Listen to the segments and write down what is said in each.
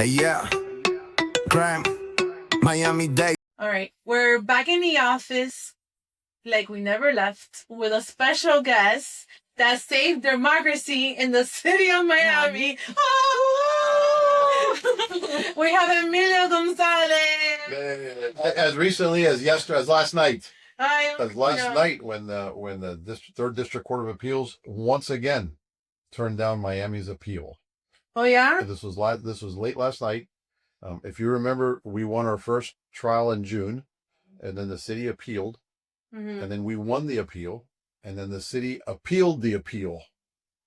Yeah, crime, Miami-Dade. All right, we're back in the office like we never left with a special guest that saved democracy in the city of Miami. Oh! We have Emilio González. As recently as last night. Last Night when the third district court of appeals once again turned down Miami's appeal. Oh yeah. This was late last night. If you remember, we won our first trial in June, and then the city appealed, and then we won the appeal, and then the city appealed the appeal.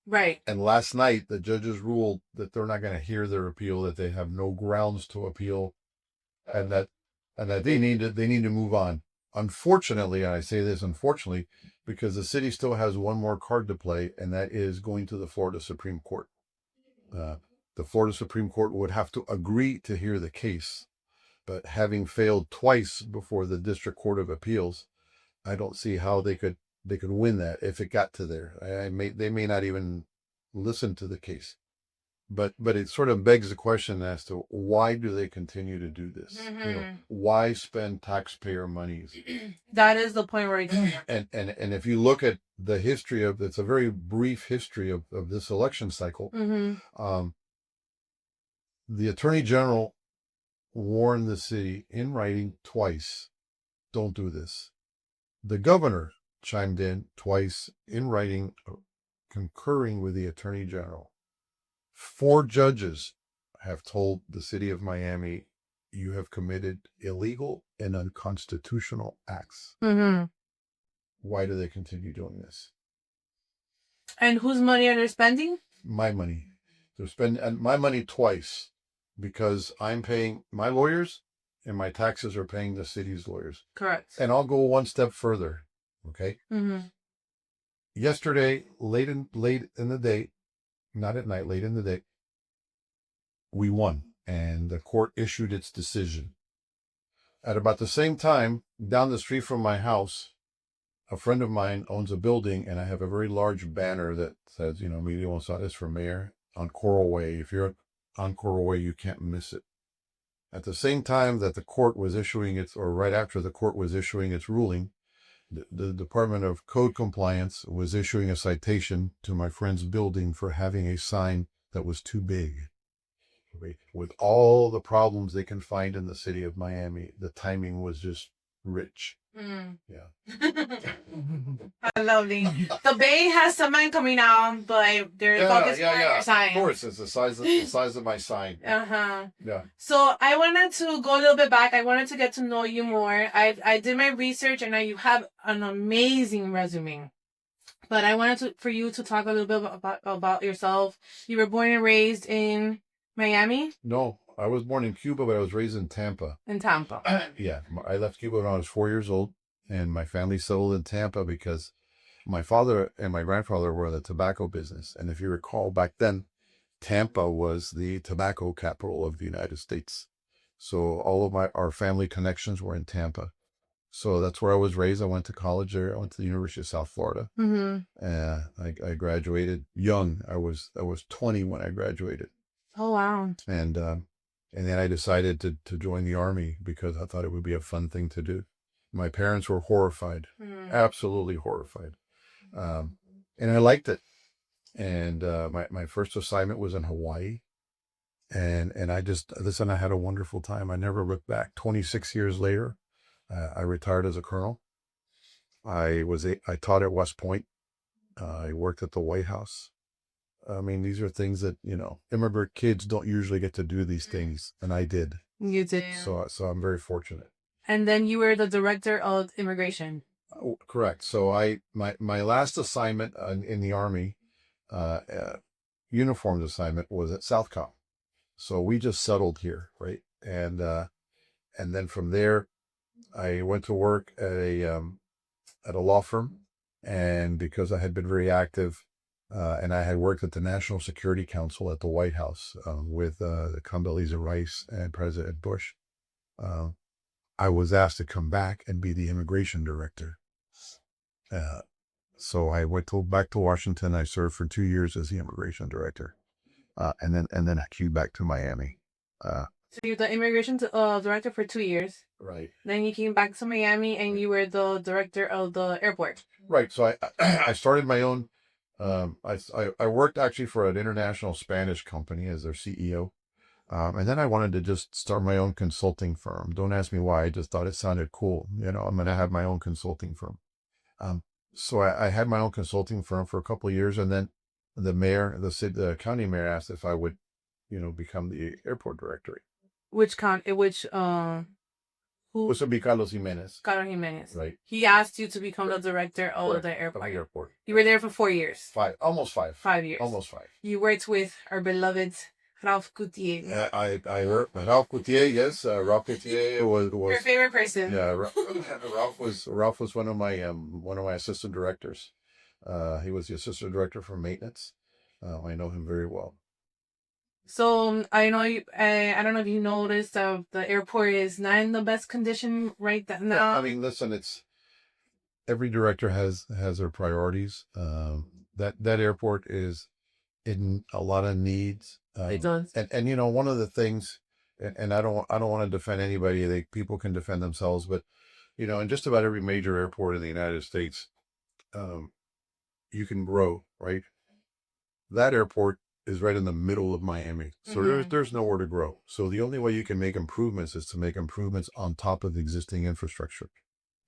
Right. And last night, the judges ruled that they're not going to hear their appeal, that they have no grounds to appeal, and that they need to move on. Unfortunately, and I say this unfortunately, because the city still has one more card to play, and that is going to the Florida Supreme Court. The Florida Supreme Court would have to agree to hear the case, but having failed twice before the District Court of Appeals, I don't see how they could win that if it got to there. They may not even listen to the case. But it sort of begs the question as to why do they continue to do this? Why spend taxpayer monies? That is the point where and if you look at the history of, it's a very brief history of this election cycle. The Attorney General warned the city in writing twice, don't do this. The governor chimed in twice in writing, concurring with the Attorney General. 4 judges have told the city of Miami, you have committed illegal and unconstitutional acts. Why do they continue doing this? And whose money are they spending? My money. They're spending my money twice because I'm paying my lawyers and my taxes are paying the city's lawyers. Correct. And I'll go one step further. Okay. Yesterday, late in the day, not at night, late in the day, we won, and the court issued its decision. At about the same time, down the street from my house, a friend of mine owns a building, and I have a very large banner that says, Emilio González for mayor on Coral Way. If you're on Coral Way, you can't miss it. At the same time that the court was issuing right after the court was issuing its ruling, the Department of Code Compliance was issuing a citation to my friend's building for having a sign that was too big. With all the problems they can find in the city of Miami, the timing was just rich. Yeah. Lovely. The Bay has someone coming out, but they're focused on your sign. Of course, it's the size of my sign. Yeah. So I wanted to go a little bit back. I wanted to get to know you more. I did my research, and you have an amazing resume. But I wanted for you to talk a little bit about yourself. You were born and raised in Miami? No, I was born in Cuba, but I was raised in Tampa. In Tampa. Yeah, I left Cuba when I was 4 years old, and my family settled in Tampa because my father and my grandfather were in the tobacco business. And if you recall, back then, Tampa was the tobacco capital of the United States. So all of our family connections were in Tampa. So that's where I was raised. I went to college there. I went to the University of South Florida. I graduated young. I was 20 when I graduated. Oh, wow. And then I decided to join the Army because I thought it would be a fun thing to do. My parents were horrified, absolutely horrified. And I liked it. And my first assignment was in Hawaii. And I had a wonderful time. I never looked back. 26 years later, I retired as a colonel. I taught at West Point. I worked at the White House. I mean, these are things that, immigrant kids don't usually get to do these things. And I did. You did. So I'm very fortunate. And then you were the director of immigration. Oh, correct. So my last assignment in the Army, uniformed assignment, was at Southcom. So we just settled here, right? And then from there, I went to work at a law firm. And because I had been very active, and I had worked at the National Security Council at the White House with Condoleezza Rice and President Bush, I was asked to come back and be the immigration director. So I went back to Washington. I served for 2 years as the immigration director, and then I came back to Miami. So you're the immigration director for 2 years. Right. Then you came back to Miami and you were the director of the airport. Right. So I started my own. I worked actually for an international Spanish company as their CEO. And then I wanted to just start my own consulting firm. Don't ask me why. I just thought it sounded cool. I'm going to have my own consulting firm. So I had my own consulting firm for a couple of years, and then the county mayor asked if I would, become the airport director. Which who? This would be Carlos Jimenez. Carlos Jimenez. Right. He asked you to become the director of the Of the airport. airport. You were there for 4 years. Almost five. 5 years. Almost 5. You worked with our beloved Ralph Coutier. I worked with Ralph Coutier. Yes, Ralph Coutier was your favorite person. Yeah, Ralph was one of my assistant directors. He was the assistant director for maintenance. I know him very well. So I know you. I don't know if you noticed the airport is not in the best condition right now. I mean, listen, it's every director has their priorities. That airport is in a lot of needs. It does. And one of the things, and I don't want to defend anybody. People can defend themselves, but in just about every major airport in the United States, you can grow, right? That airport is right in the middle of Miami. So there's nowhere to grow. So the only way you can make improvements is to make improvements on top of existing infrastructure.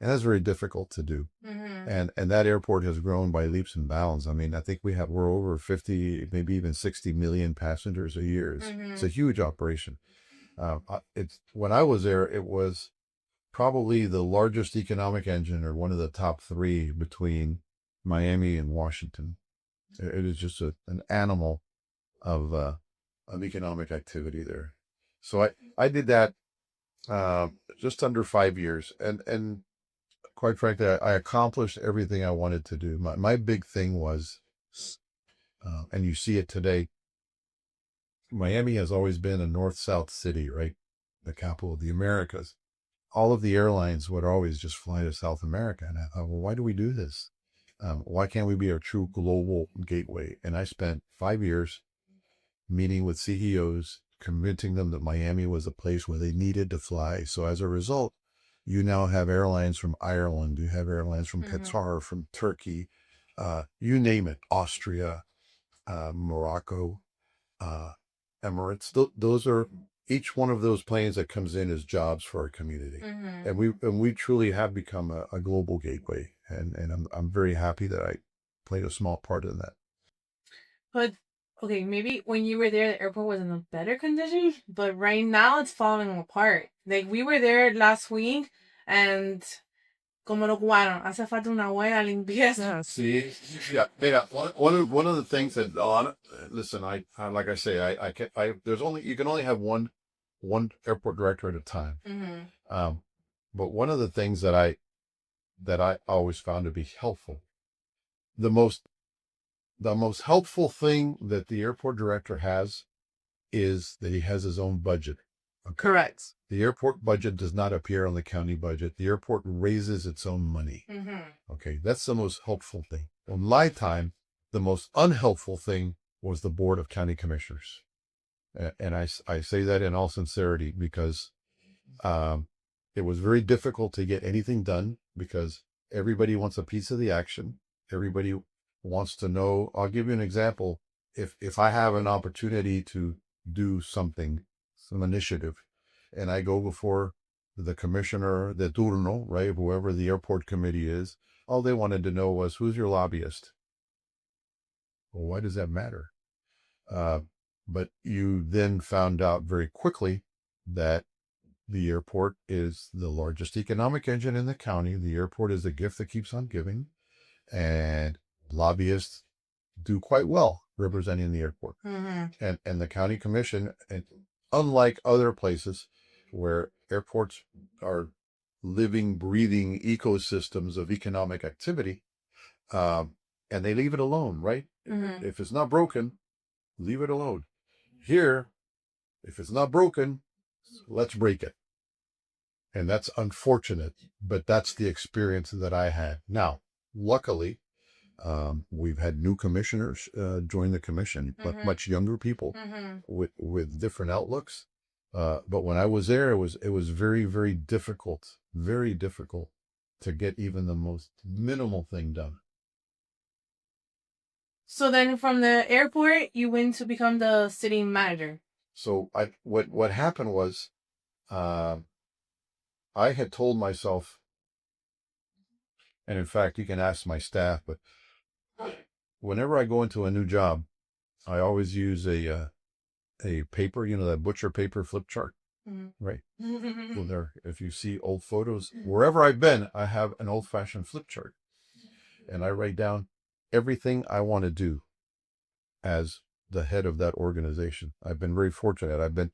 And that's very difficult to do. And that airport has grown by leaps and bounds. I mean, I think we're over 50, maybe even 60 million passengers a year. It's a huge operation. When I was there, it was probably the largest economic engine, or one of the top 3 between Miami and Washington. It is just an animal of economic activity there. So I did that just under 5 years, and quite frankly, I accomplished everything I wanted to do. My big thing was, and you see it today, Miami has always been a north-south city, right? The capital of the Americas. All of the airlines would always just fly to South America. And I thought, well, why do we do this? Why can't we be a true global gateway? And I spent 5 years meeting with CEOs, convincing them that Miami was a place where they needed to fly. So as a result, you now have airlines from Ireland, you have airlines from Qatar, from Turkey, you name it, Austria, Morocco, Emirates. Those are, each one of those planes that comes in is jobs for our community. And we truly have become a global gateway. And I'm very happy that I played a small part in that. But okay, maybe when you were there, the airport was in a better condition, but right now it's falling apart. Like, we were there last week, and como lo cubanos, hace falta una buena limpieza. See, yeah, one of the things that, listen, I like I say, you can only have one airport director at a time. But one of the things that I always found to be helpful, the most helpful thing that the airport director has is that he has his own budget. Okay? Correct. The airport budget does not appear on the county budget. The airport raises its own money. Okay, that's the most helpful thing. In my time, the most unhelpful thing was the Board of County Commissioners. And I say that in all sincerity, because it was very difficult to get anything done, because everybody wants a piece of the action. Everybody wants to know. I'll give you an example. If I have an opportunity to do something, some initiative, and I go before the commissioner de turno, right, whoever the airport committee is, all they wanted to know was, who's your lobbyist? Well, why does that matter? But you then found out very quickly that the airport is the largest economic engine in the county. The airport is the gift that keeps on giving, and lobbyists do quite well representing the airport. And the county commission, and unlike other places where airports are living, breathing ecosystems of economic activity, and they leave it alone, right? If it's not broken, leave it alone. Here, if it's not broken, let's break it. And that's unfortunate, but that's the experience that I had. Now, luckily, we've had new commissioners join the commission, but much younger people with different outlooks. But when I was there, it was very, very difficult to get even the most minimal thing done. So then from the airport, you went to become the city manager. So what happened was, I had told myself, and in fact, you can ask my staff, but whenever I go into a new job, I always use a paper, that butcher paper flip chart, right? Well, there, if you see old photos, wherever I've been, I have an old-fashioned flip chart, and I write down everything I want to do as the head of that organization. I've been very fortunate. I've been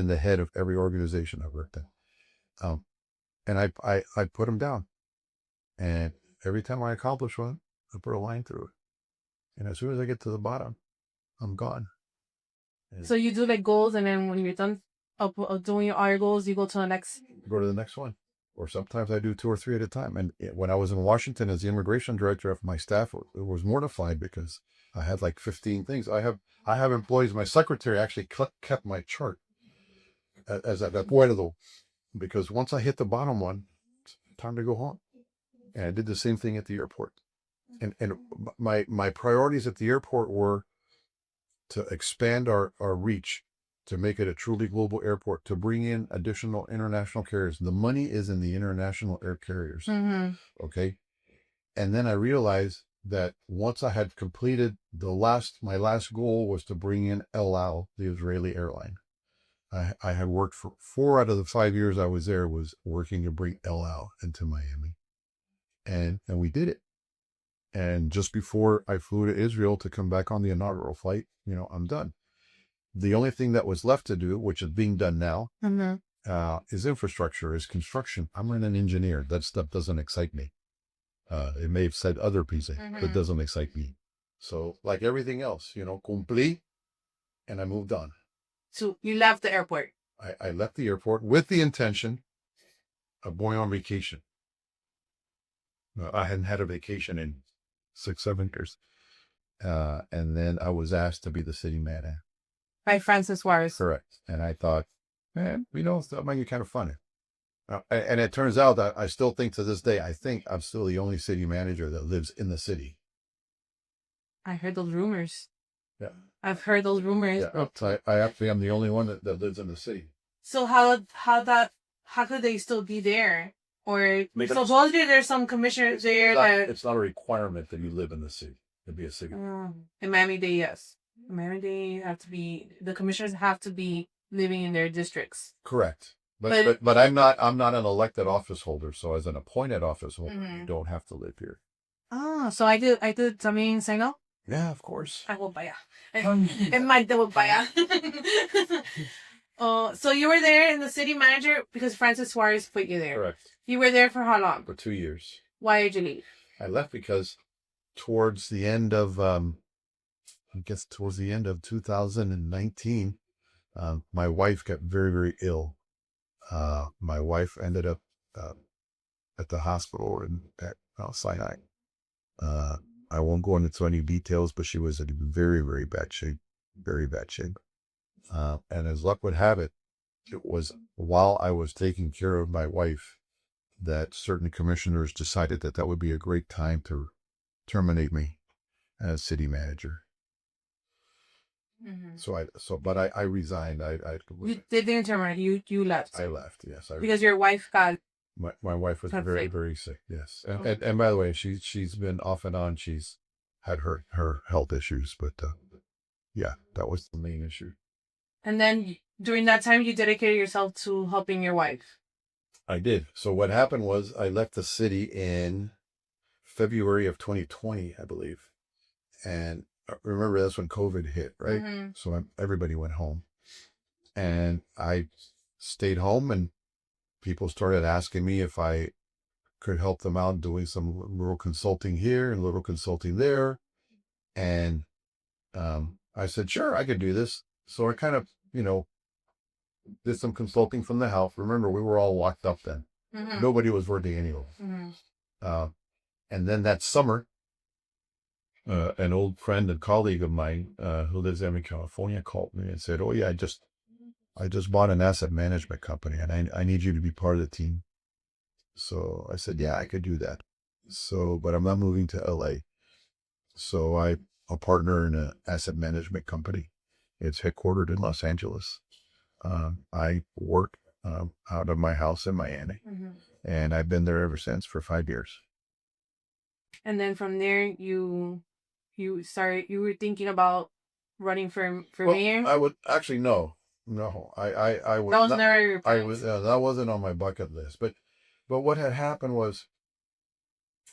the head of every organization I've worked in, and I put them down, and every time I accomplish one, I put a line through it, and as soon as I get to the bottom, I'm gone. So you do like goals, and then when you're done doing all your goals, you go to the next. Go to the next one. Or sometimes I do 2 or 3 at a time. And when I was in Washington as the immigration director, my staff was mortified because I had like 15 things. I have employees. My secretary actually kept my chart as at acuerdo, because once I hit the bottom one, time to go home. And I did the same thing at the airport. And my priorities at the airport were to expand our reach, to make it a truly global airport, to bring in additional international carriers. The money is in the international air carriers. Okay. And then I realized that once I had completed my last goal was to bring in El Al, the Israeli airline. I had worked for 4 out of the 5 years I was there, was working to bring El Al into Miami. And we did it. And just before I flew to Israel to come back on the inaugural flight, I'm done. The only thing that was left to do, which is being done now, is infrastructure, is construction. I'm an engineer. That stuff doesn't excite me. It may have said other people, but it doesn't excite me. So like everything else, cumplí, and I moved on. So you left the airport. I left the airport with the intention of going on vacation. I hadn't had a vacation in 6-7 years. And then I was asked to be the city manager. By Francis Suarez. Correct. And I thought, that might be kind of funny. And it turns out that I still think to this day, I think I'm still the only city manager that lives in the city. I heard those rumors. Yeah. I've heard those rumors. Yeah. I actually am the only one that lives in the city. So how could they still be there? Or supposedly there's some commissioners there It's not a requirement that you live in the city to be a city. In Miami-Dade, yes. In Miami-Dade, the commissioners have to be living in their districts. Correct. But I'm not an elected office holder. So as an appointed office holder, you don't have to live here. So I did también say no? Yeah, of course. I will buy it. Might will buy it. So you were there in the city manager because Francis Suarez put you there. Correct. You were there for how long? For 2 years. Why did you leave? I left because towards the end of 2019, my wife got very, very ill. My wife ended up at the hospital at Mount Sinai. I won't go into any details, but she was in very, very bad shape. Very bad shape. And as luck would have it, it was while I was taking care of my wife that certain commissioners decided that would be a great time to terminate me as city manager. But I resigned. They didn't terminate you. You left. I left. Yes, because your wife got. My wife was very, very sick. Yes, and by the way, she's been off and on. She's had her health issues, but yeah, that was the main issue. And then during that time, you dedicated yourself to helping your wife. I did. So what happened was I left the city in February of 2020, I believe, and remember that's when COVID hit, right? So everybody went home, and I stayed home, and people started asking me if I could help them out doing some little consulting here and little consulting there. And I said, sure, I could do this. So I kind of, did some consulting from the house. Remember, we were all locked up then. Nobody was working anyway. And then that summer, an old friend and colleague of mine who lives in California called me and said, oh yeah, I just bought an asset management company and I need you to be part of the team. So I said, yeah, I could do that. So, but I'm not moving to LA. So I'm a partner in an asset management company. It's headquartered in Los Angeles. I work out of my house in Miami, and I've been there ever since for 5 years. And then from there, you were thinking about running for mayor? I would actually no. I was That was not, never your I plans. was that wasn't on my bucket list. But what had happened was,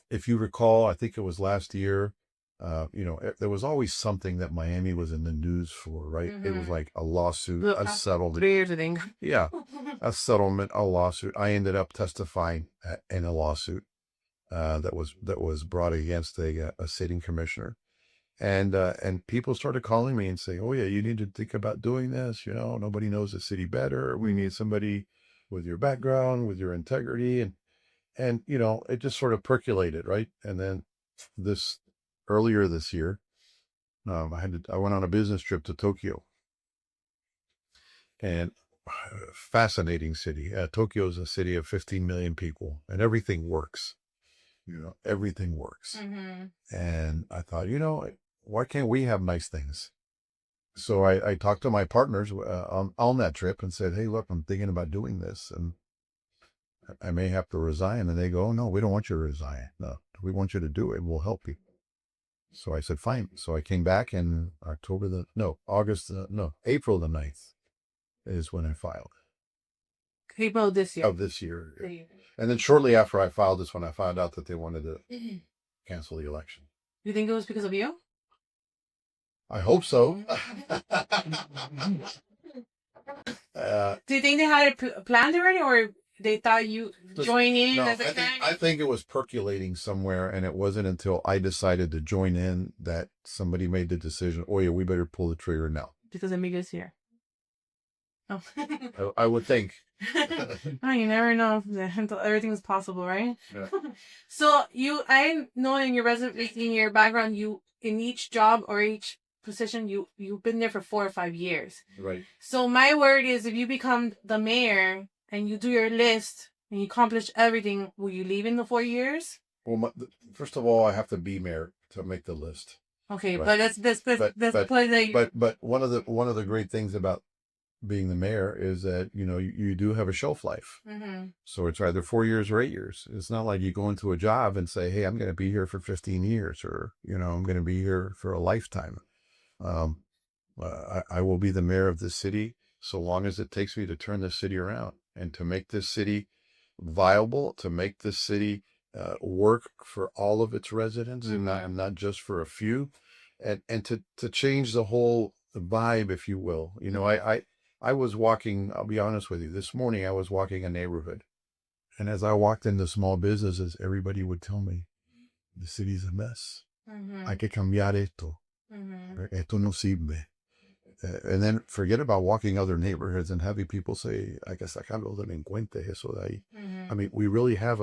if you recall, I think it was last year. There was always something that Miami was in the news for, right? It was like a lawsuit, The a past settlement. 3 years, I think. Yeah, a settlement, a lawsuit. I ended up testifying in a lawsuit that was brought against a sitting commissioner, and people started calling me and saying, "Oh yeah, you need to think about doing this. Nobody knows the city better. We need somebody with your background, with your integrity," and it just sort of percolated, right? And then earlier this year, I went on a business trip to Tokyo, and fascinating city. Tokyo is a city of 15 million people, and everything works. Everything works. And I thought, why can't we have nice things? So I talked to my partners on that trip and said, hey, look, I'm thinking about doing this, and I may have to resign. And they go, oh, no, we don't want you to resign. No, we want you to do it. We'll help you. So I said, fine. So I came back in April the 9th is when I filed. April this year. Of this year. And then shortly after I filed this one, I found out that they wanted to cancel the election. You think it was because of you? I hope so. Do you think they had it planned already, or they thought you join in as a candidate? I think it was percolating somewhere, and it wasn't until I decided to join in that somebody made the decision, oh yeah, we better pull the trigger now. Because Emilio's here. Oh. I would think. Oh, you never know. Everything is possible, right? Yeah. So I know in your resume, in your background, in each job or each position, you've been there for 4 or 5 years. Right. So my word is, if you become the mayor and you do your list and you accomplish everything, will you leave in the 4 years? Well, first of all, I have to be mayor to make the list. Okay, right. But play the. But one of the great things about being the mayor is that you do have a shelf life. So it's either 4 years or 8 years. It's not like you go into a job and say, hey, I'm going to be here for 15 years, or I'm going to be here for a lifetime. I will be the mayor of this city so long as it takes me to turn this city around and to make this city viable, to make this city work for all of its residents and not just for a few, and to change the whole vibe, if you will. I was walking, I'll be honest with you, this morning I was walking a neighborhood, and as I walked into small businesses, everybody would tell me, the city's a mess. Hay que cambiar esto. Esto no sirve. And then forget about walking other neighborhoods and having people say, hay que sacar los delincuentes, eso de ahí. I mean, we really have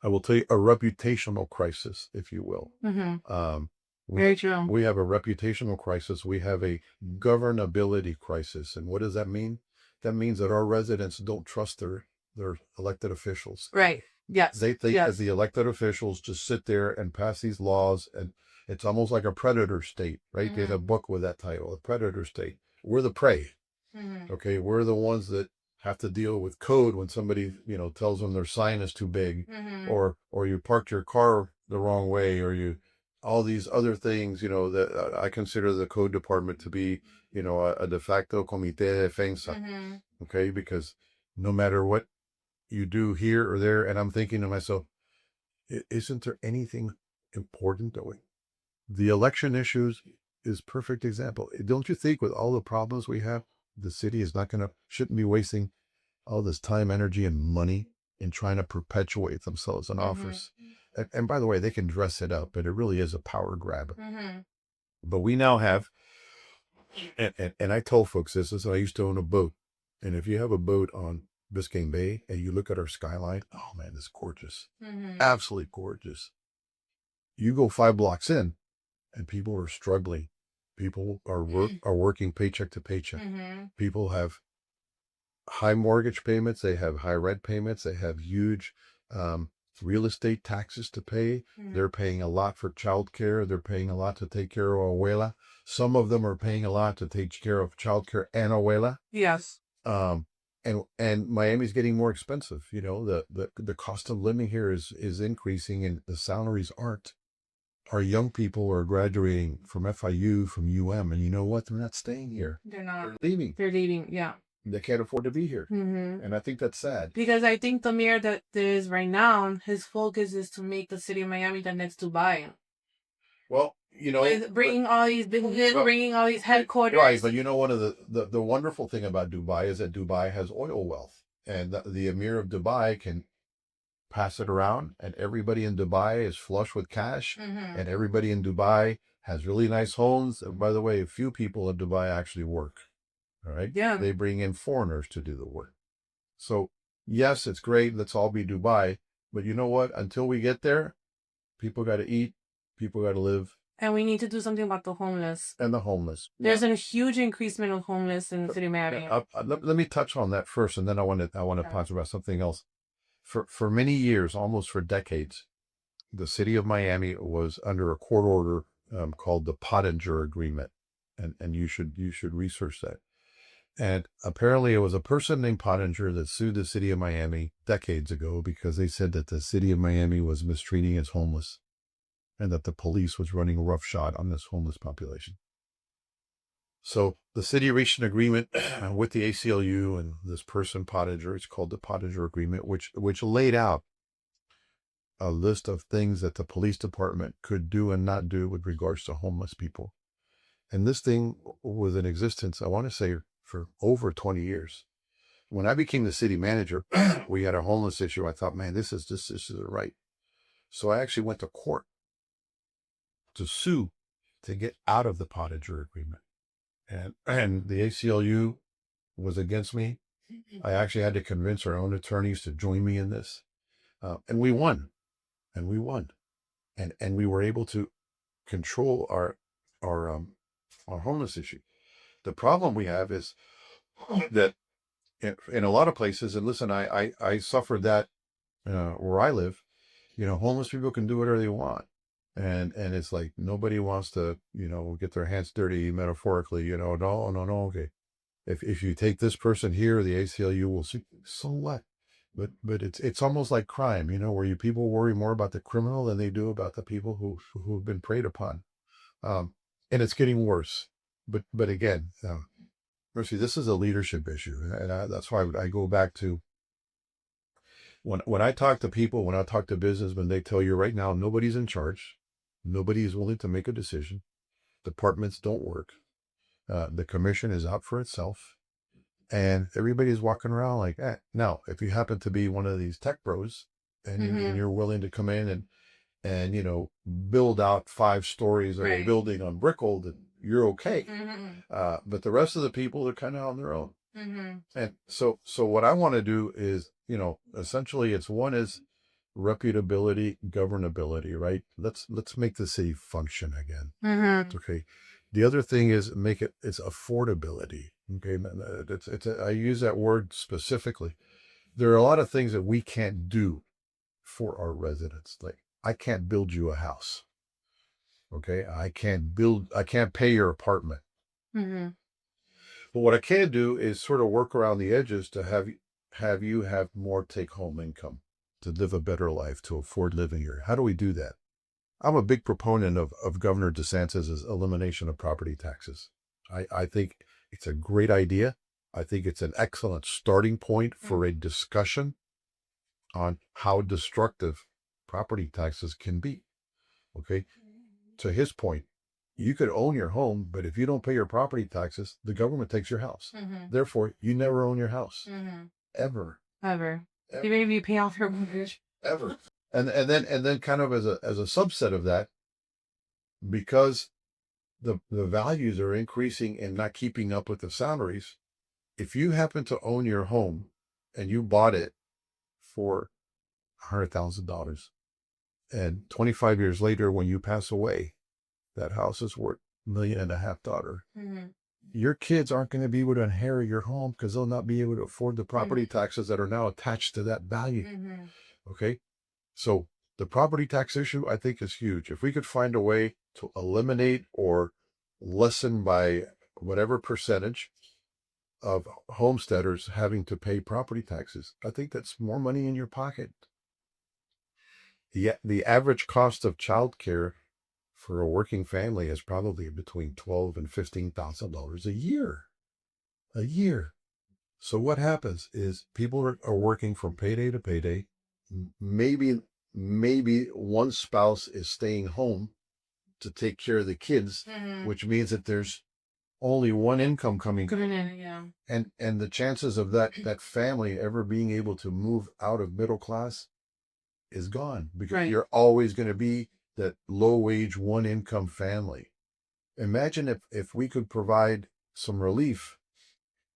I will tell you, a reputational crisis, if you will. Very true. We have a reputational crisis. We have a governability crisis. And what does that mean? That means that our residents don't trust their elected officials. Right. Yes. They think as the elected officials just sit there and pass these laws, and it's almost like a predator state, right? They had a book with that title, A Predator State. We're the prey. Okay, we're the ones that have to deal with code when somebody, tells them their sign is too big, or you parked your car the wrong way, or all these other things, that I consider the code department to be, a de facto comité de defensa. Okay, because no matter what you do here or there, and I'm thinking to myself, isn't there anything important doing? The election issues is perfect example. Don't you think with all the problems we have, the city shouldn't be wasting all this time, energy, and money in trying to perpetuate themselves in office? And by the way, they can dress it up, but it really is a power grab. But we now have, and I told folks this is, I used to own a boat. And if you have a boat on Biscayne Bay and you look at our skyline, oh man, it's gorgeous. Absolutely gorgeous. You go 5 blocks in and people are struggling People are working paycheck to paycheck. Mm-hmm. People have high mortgage payments. They have high rent payments. They have huge real estate taxes to pay. Mm-hmm. They're paying a lot for childcare. They're paying a lot to take care of abuela. Some of them are paying a lot to take care of childcare and abuela. Yes. And Miami's getting more expensive. You know, the cost of living here is increasing, and the salaries aren't. Our young people are graduating from FIU, from UM, and you know what? They're not staying here. They're not. They're leaving. They're leaving. Yeah. They can't afford to be here. Mm-hmm. And I think that's sad. Because I think the mayor that there is right now, his focus is to make the city of Miami the next Dubai. Well, you know, With bringing all these businesses, bringing all these headquarters. Right, but you know, one of the wonderful thing about Dubai is that Dubai has oil wealth, and the Emir of Dubai can pass it around, and everybody in Dubai is flush with cash, Mm-hmm. and everybody in Dubai has really nice homes. By the way, a few people in Dubai actually work. All right. Yeah. They bring in foreigners to do the work. So yes, it's great. Let's all be Dubai. But you know what? Until we get there, people got to eat. People got to live. And we need to do something about the homeless. And the homeless. There's a huge increasement of homeless in the city of Miami. Let me touch on that first, and then I want to talk about something else. For many years, almost for decades, the city of Miami was under a court order called the Pottinger Agreement, and you should research that. And apparently it was a person named Pottinger that sued the city of Miami decades ago because they said that the city of Miami was mistreating its homeless and that the police was running roughshod on this homeless population. So the city reached an agreement with the ACLU and this person, Pottinger. It's called the Pottinger Agreement, which laid out a list of things that the police department could do and not do with regards to homeless people. And this thing was in existence, I want to say, for over 20 years. When I became the city manager, we had a homeless issue. I thought, man, this isn't right. So I actually went to court to sue to get out of the Pottinger Agreement. And the ACLU was against me. I actually had to convince our own attorneys to join me in this. And we won. And we won. And we were able to control our homeless issue. The problem we have is that in a lot of places, and listen, I suffered that where I live, you know, homeless people can do whatever they want. And it's like nobody wants to, you know, get their hands dirty metaphorically, you know, no, okay. If you take this person here, the ACLU will see, so what? But it's almost like crime, you know, where people worry more about the criminal than they do about the people who've been preyed upon. And it's getting worse. But again, Mercy, this is a leadership issue. And that's why I go back to when I talk to people, when I talk to businessmen, they tell you right now, nobody's in charge. Nobody is willing to make a decision. Departments don't work. The commission is out for itself. And everybody's walking around like, eh. Now, if you happen to be one of these tech bros and you're willing to come in and you know, build out 5 stories of a building on Brickell, then you're okay. But the rest of the people are kind of on their own. And so what I want to do is, you know, essentially it's one is reputability, governability, right? Let's make the city function again. Okay. The other thing is make it's affordability. Okay. I use that word specifically. There are a lot of things that we can't do for our residents. Like I can't build you a house. Okay. I can't pay your apartment. But what I can do is sort of work around the edges to have you have more take-home income, to live a better life, to afford living here. How do we do that? I'm a big proponent of Governor DeSantis' elimination of property taxes. I think it's a great idea. I think it's an excellent starting point for a discussion on how destructive property taxes can be. Okay. To his point, you could own your home, but if you don't pay your property taxes, the government takes your house. Therefore, you never own your house. Ever. Even if you pay off your mortgage. Ever. And then kind of as a subset of that, because the values are increasing and not keeping up with the salaries, if you happen to own your home and you bought it for $100,000 and 25 years later when you pass away, that house is worth $1.5 million. Mm-hmm. Your kids aren't going to be able to inherit your home because they'll not be able to afford the property taxes that are now attached to that value. Mm-hmm. Okay. So the property tax issue, I think, is huge. If we could find a way to eliminate or lessen by whatever percentage of homesteaders having to pay property taxes, I think that's more money in your pocket. The average cost of childcare for a working family is probably between $12,000 and $15,000 a year. A year. So what happens is people are working from payday to payday. Maybe one spouse is staying home to take care of the kids, which means that there's only one income coming in, yeah. And the chances of that family ever being able to move out of middle class is gone, because you're always going to be that low wage, one income family. Imagine if we could provide some relief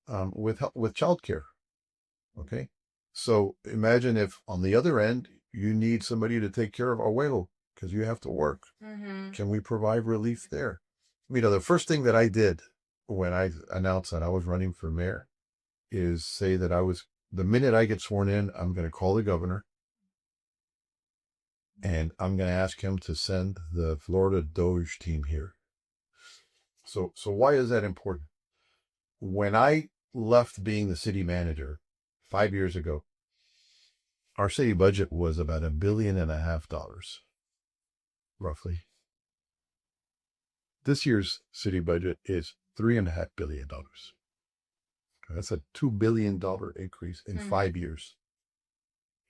with childcare. Okay. So imagine if on the other end, you need somebody to take care of abuelo because you have to work. Mm-hmm. Can we provide relief there? The first thing that I did when I announced that I was running for mayor is say that the minute I get sworn in, I'm going to call the governor and I'm going to ask him to send the Florida Doge team here. So why is that important? When I left being the city manager 5 years ago, our city budget was about $1.5 billion, roughly. This year's city budget is $3.5 billion. That's a $2 billion increase in 5 years.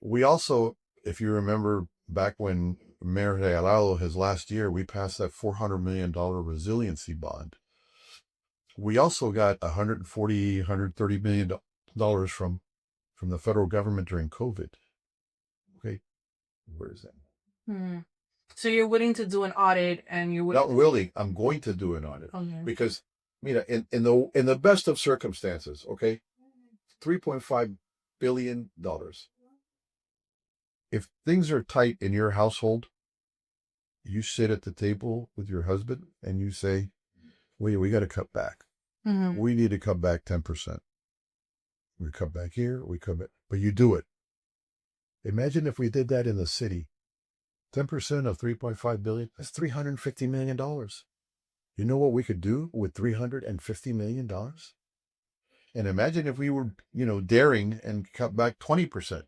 We also, if you remember back when Mayor Regalado, his last year, we passed that $400 million resiliency bond. We also got $130 million from the federal government during COVID. Okay, where is that? Mm-hmm. So you're willing to do an audit, and you're not willing. I'm going to do an audit because, in the best of circumstances, okay, $3.5 billion. If things are tight in your household, you sit at the table with your husband and you say, we got to cut back. Mm-hmm. We need to cut back 10%. We cut back here, we cut back, but you do it. Imagine if we did that in the city. 10% of $3.5 billion, that's $350 million. You know what we could do with $350 million? And imagine if we were, daring and cut back 20%.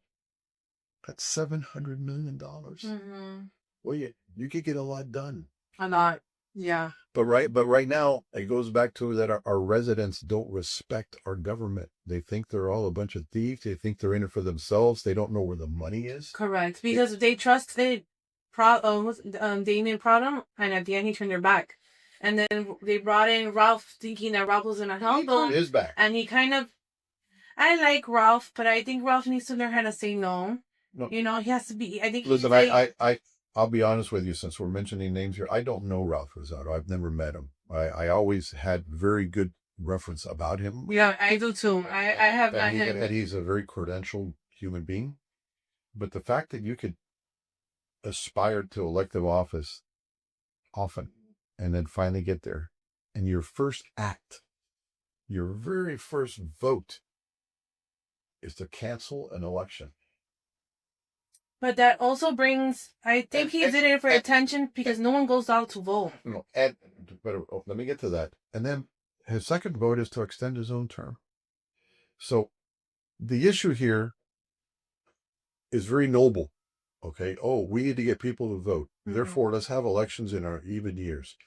That's $700 million. Mm-hmm. Well, you could get a lot done. A lot, yeah. But right now, it goes back to that our residents don't respect our government. They think they're all a bunch of thieves. They think they're in it for themselves. They don't know where the money is. Correct, because they trusted Damien Produm, and at the end he turned their back. And then they brought in Ralph, thinking that Ralph was going to help them. His back. And he I like Ralph, but I think Ralph needs to learn how to say no. No. He has to be, I think. Listen, I'll be honest with you, since we're mentioning names here. I don't know Ralph Rosado. I've never met him. I always had very good reference about him. Yeah, I do too. I have met him. And he's a very credentialed human being. But the fact that you could aspire to elective office often and then finally get there, and your first act, your very first vote, is to cancel an election. But that also brings, I think he did it for attention, because no one goes out to vote. No, but let me get to that. And then his second vote is to extend his own term. So the issue here is very noble. Okay. Oh, we need to get people to vote. Mm-hmm. Therefore, let's have elections in our even years.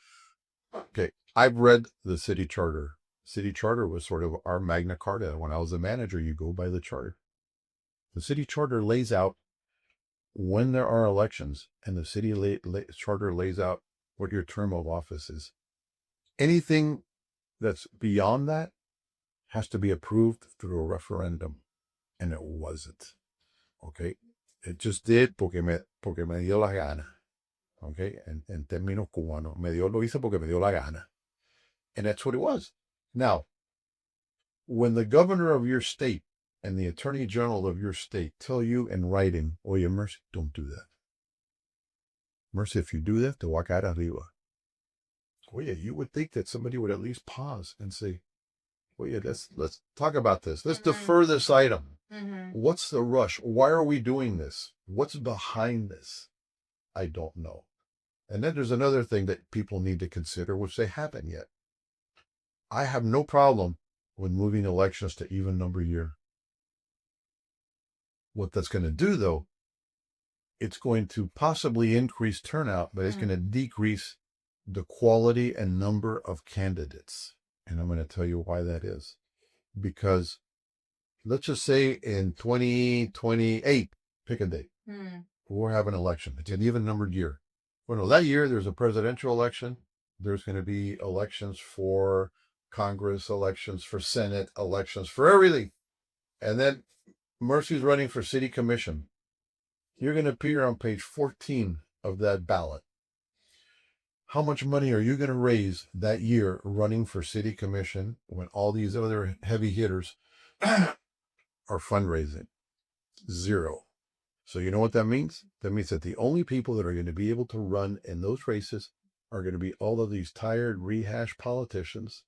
Okay. I've read the city charter. City charter was sort of our Magna Carta. When I was a manager, you go by the charter. The city charter lays out when there are elections, and the city charter lays out what your term of office is. Anything that's beyond that has to be approved through a referendum, and it wasn't. Okay, it just did porque me dio la gana. Okay, en términos cubanos, lo hice porque me dio la gana, and that's what it was. Now, when the governor of your state and the attorney general of your state tell you in writing, oye, Mercy, don't do that. Mercy, if you do that, te voy a caer arriba. well, yeah, you would think that somebody would at least pause and say, well, yeah, let's talk about this. Let's defer this item. What's the rush? Why are we doing this? What's behind this? I don't know. And then there's another thing that people need to consider, which they haven't yet. I have no problem with moving elections to even number year. What that's going to do, though, it's going to possibly increase turnout, but it's going to decrease the quality and number of candidates. And I'm going to tell you why that is. Because let's just say in 2028, pick a date, we'll have an election. It's an even numbered year. Well, no, that year there's a presidential election. There's going to be elections for Congress, elections for Senate, elections for everything. And then Mercy's running for city commission. You're going to appear on page 14 of that ballot. How much money are you going to raise that year running for city commission when all these other heavy hitters are fundraising? Zero. So you know what that means? That means that the only people that are going to be able to run in those races are going to be all of these tired, rehashed politicians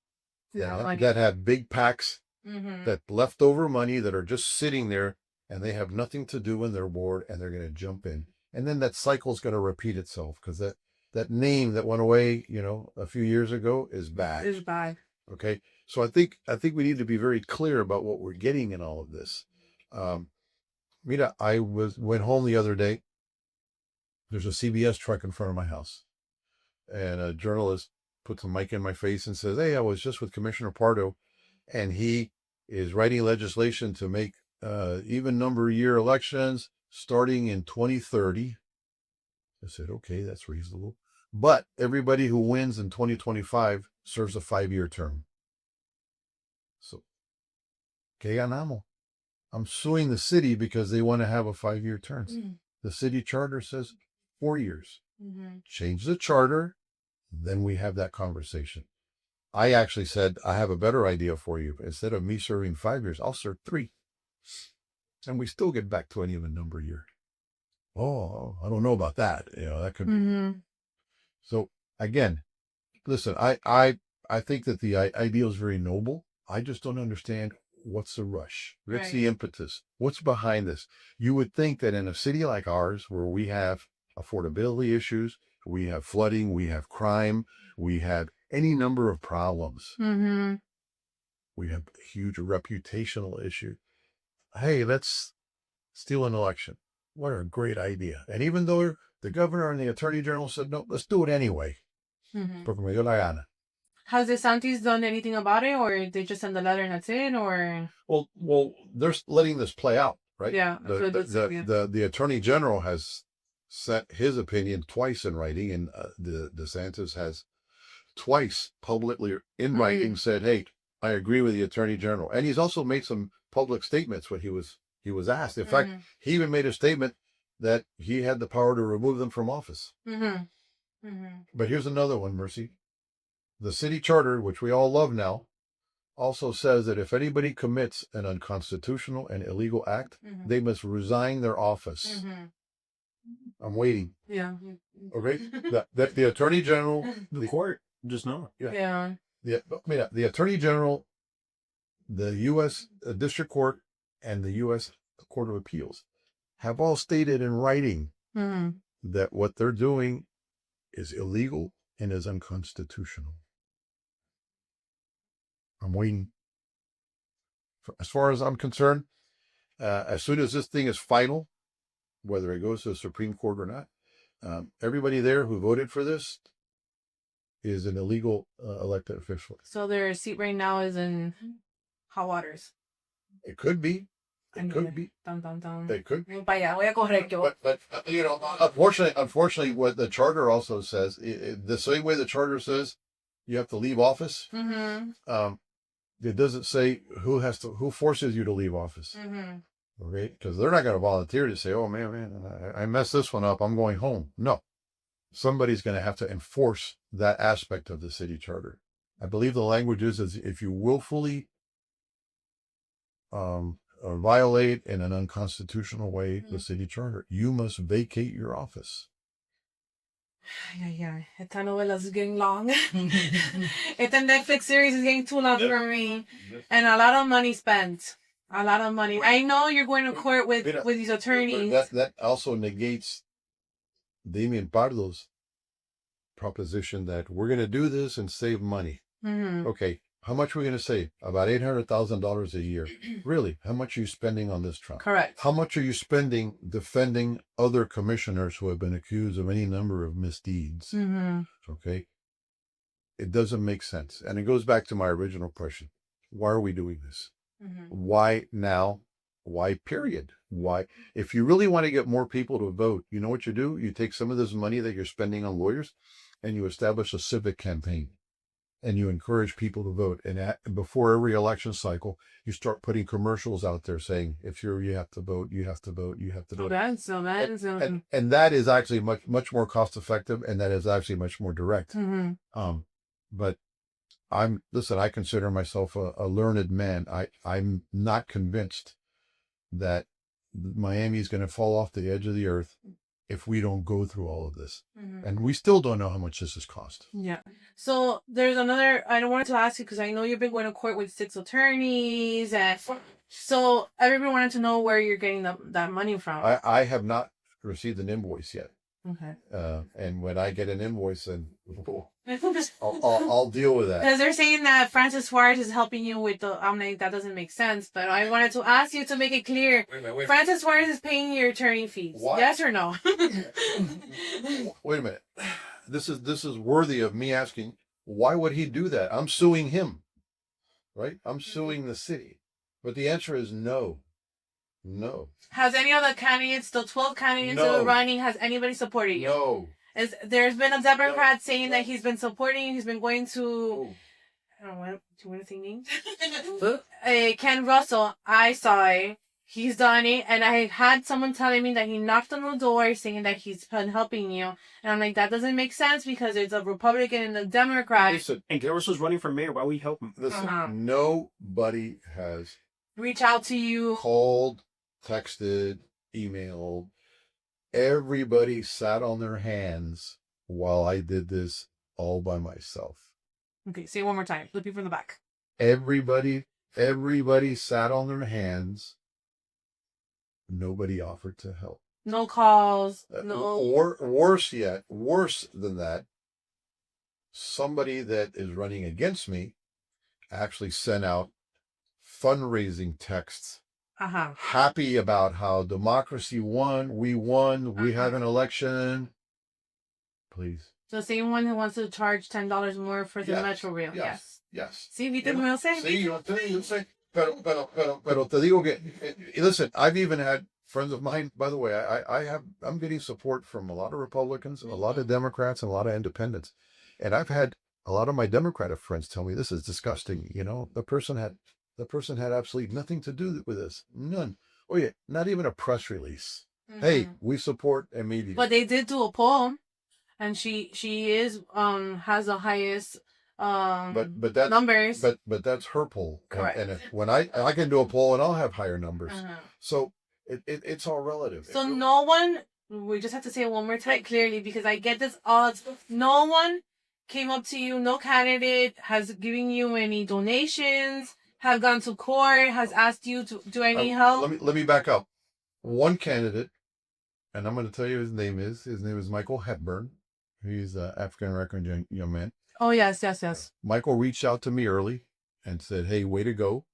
that have big PACs, that leftover money that are just sitting there and they have nothing to do in their ward and they're going to jump in. And then that cycle is going to repeat itself because that name that went away, a few years ago is back. Is back. Okay. So I think we need to be very clear about what we're getting in all of this. Mira, I went home the other day. There's a CBS truck in front of my house. And a journalist puts a mic in my face and says, hey, I was just with Commissioner Pardo, and he is writing legislation to make even number year elections starting in 2030. I said, okay, that's reasonable. But everybody who wins in 2025 serves a 5-year term. So, que ganamos? I'm suing the city because they want to have a 5-year term. The city charter says 4 years. Change the charter, then we have that conversation. I actually said, I have a better idea for you. Instead of me serving 5 years, I'll serve 3. And we still get back to an even number year. Oh, I don't know about that. That could be. So again, listen, I think that the idea is very noble. I just don't understand what's the rush. What's the impetus? What's behind this? You would think that in a city like ours, where we have affordability issues, we have flooding, we have crime, we have any number of problems. We have a huge reputational issue. Hey, let's steal an election. What a great idea. And even though the governor and the attorney general said, no, let's do it anyway. Porque me dio la gana. Has DeSantis done anything about it, or they just send a letter and that's it, or? Well, they're letting this play out, right? Yeah. The attorney general has sent his opinion twice in writing, and the DeSantis has twice publicly in writing said, hey, I agree with the attorney general. And he's also made some public statements when he was asked. In fact, he even made a statement that he had the power to remove them from office. But here's another one, Mercy. The city charter, which we all love now, also says that if anybody commits an unconstitutional and illegal act, they must resign their office. I'm waiting. Yeah. Okay? that the attorney general... The court just know. Yeah. The attorney general, the U.S. District Court, and the U.S. Court of Appeals have all stated in writing that what they're doing is illegal and is unconstitutional. I'm waiting. As far as I'm concerned, as soon as this thing is final, whether it goes to the Supreme Court or not, everybody there who voted for this is an illegal elected official. So their seat right now is in hot waters. It could be. It could be. It could be. But unfortunately, what the charter also says, the same way the charter says you have to leave office, it doesn't say who forces you to leave office. Okay? Because they're not going to volunteer to say, oh, man, I messed this one up. I'm going home. No. Somebody's going to have to enforce that aspect of the city charter. I believe the language is if you willfully or violate in an unconstitutional way the city charter, you must vacate your office. Yeah. Esta novela is getting long. Esta Netflix series is getting too long for me. And a lot of money spent. A lot of money. I know you're going to court with these attorneys. That also negates Damien Pardo's proposition that we're going to do this and save money. Mm-hmm. Okay, how much are we going to save? About $800,000 a year. Really? How much are you spending on this trial? Correct. How much are you spending defending other commissioners who have been accused of any number of misdeeds? Mm-hmm. Okay, it doesn't make sense. And it goes back to my original question. Why are we doing this? Mm-hmm. Why now? Why period? Why? If you really want to get more people to vote, you know what you do? You take some of this money that you're spending on lawyers and you establish a civic campaign and you encourage people to vote. And before every election cycle, you start putting commercials out there saying, if you have to vote, you have to vote, you have to vote. And that is actually much more cost effective. And that is actually much more direct. Mm-hmm. But I consider myself a learned man. I'm not convinced that Miami is going to fall off the edge of the earth if we don't go through all of this. Mm-hmm. And we still don't know how much this has cost. Yeah. So there's another, I don't want to ask you because I know you've been going to court with 6 attorneys. And so everybody wanted to know where you're getting that money from. I have not received an invoice yet. Okay. And when I get an invoice, then I'll deal with that. Because they're saying that Francis Suarez is helping you with the. I'm like, that doesn't make sense. But I wanted to ask you to make it clear. Wait. Francis Suarez is paying your attorney fees. What? Yes or no? Wait a minute. This is worthy of me asking. Why would he do that? I'm suing him, right? I'm suing the city. But the answer is no. No. Has any of the candidates, the 12 candidates that are running, has anybody supported you? No. There's been a Democrat saying that he's been supporting you. He's been going to... Oh. I don't know, do you want to say names? Ken Russell, I saw it. He's done it. And I had someone telling me that he knocked on the door saying that he's been helping you. And I'm like, that doesn't make sense because there's a Republican and a Democrat. Listen, and Ken Russell's running for mayor. Why would we help him? Listen, nobody has... reach out to you. Called, texted, emailed. Everybody sat on their hands while I did this all by myself. Okay, say it one more time. Flip you from the back. Everybody sat on their hands. Nobody offered to help. No calls. No. Or worse than that, somebody that is running against me actually sent out fundraising texts. Happy about how democracy won, we have an election. Please. The same one who wants to charge $10 more for the Metro Rail. Yes. Sí, viste cómo yo sé. Sí, yo sé. Pero te digo que, listen, I've even had friends of mine, by the way, I'm getting support from a lot of Republicans and a lot of Democrats and a lot of independents. And I've had a lot of my Democratic friends tell me this is disgusting. You know, the person had absolutely nothing to do with this. None. Oh yeah, not even a press release. Mm-hmm. Hey, we support Emilio. But they did do a poll, and she is has the highest but that's numbers. But that's her poll. Correct. And when I can do a poll and I'll have higher numbers. So it's all relative. So no one. We just have to say it one more time clearly because I get this all. No one came up to you. No candidate has given you any donations. Have gone to court, has asked you to do any help? Let me back up. One candidate, and I'm going to tell you his name is Michael Hepburn. He's an African-American young man. Oh, yes. Michael reached out to me early and said, hey, way to go.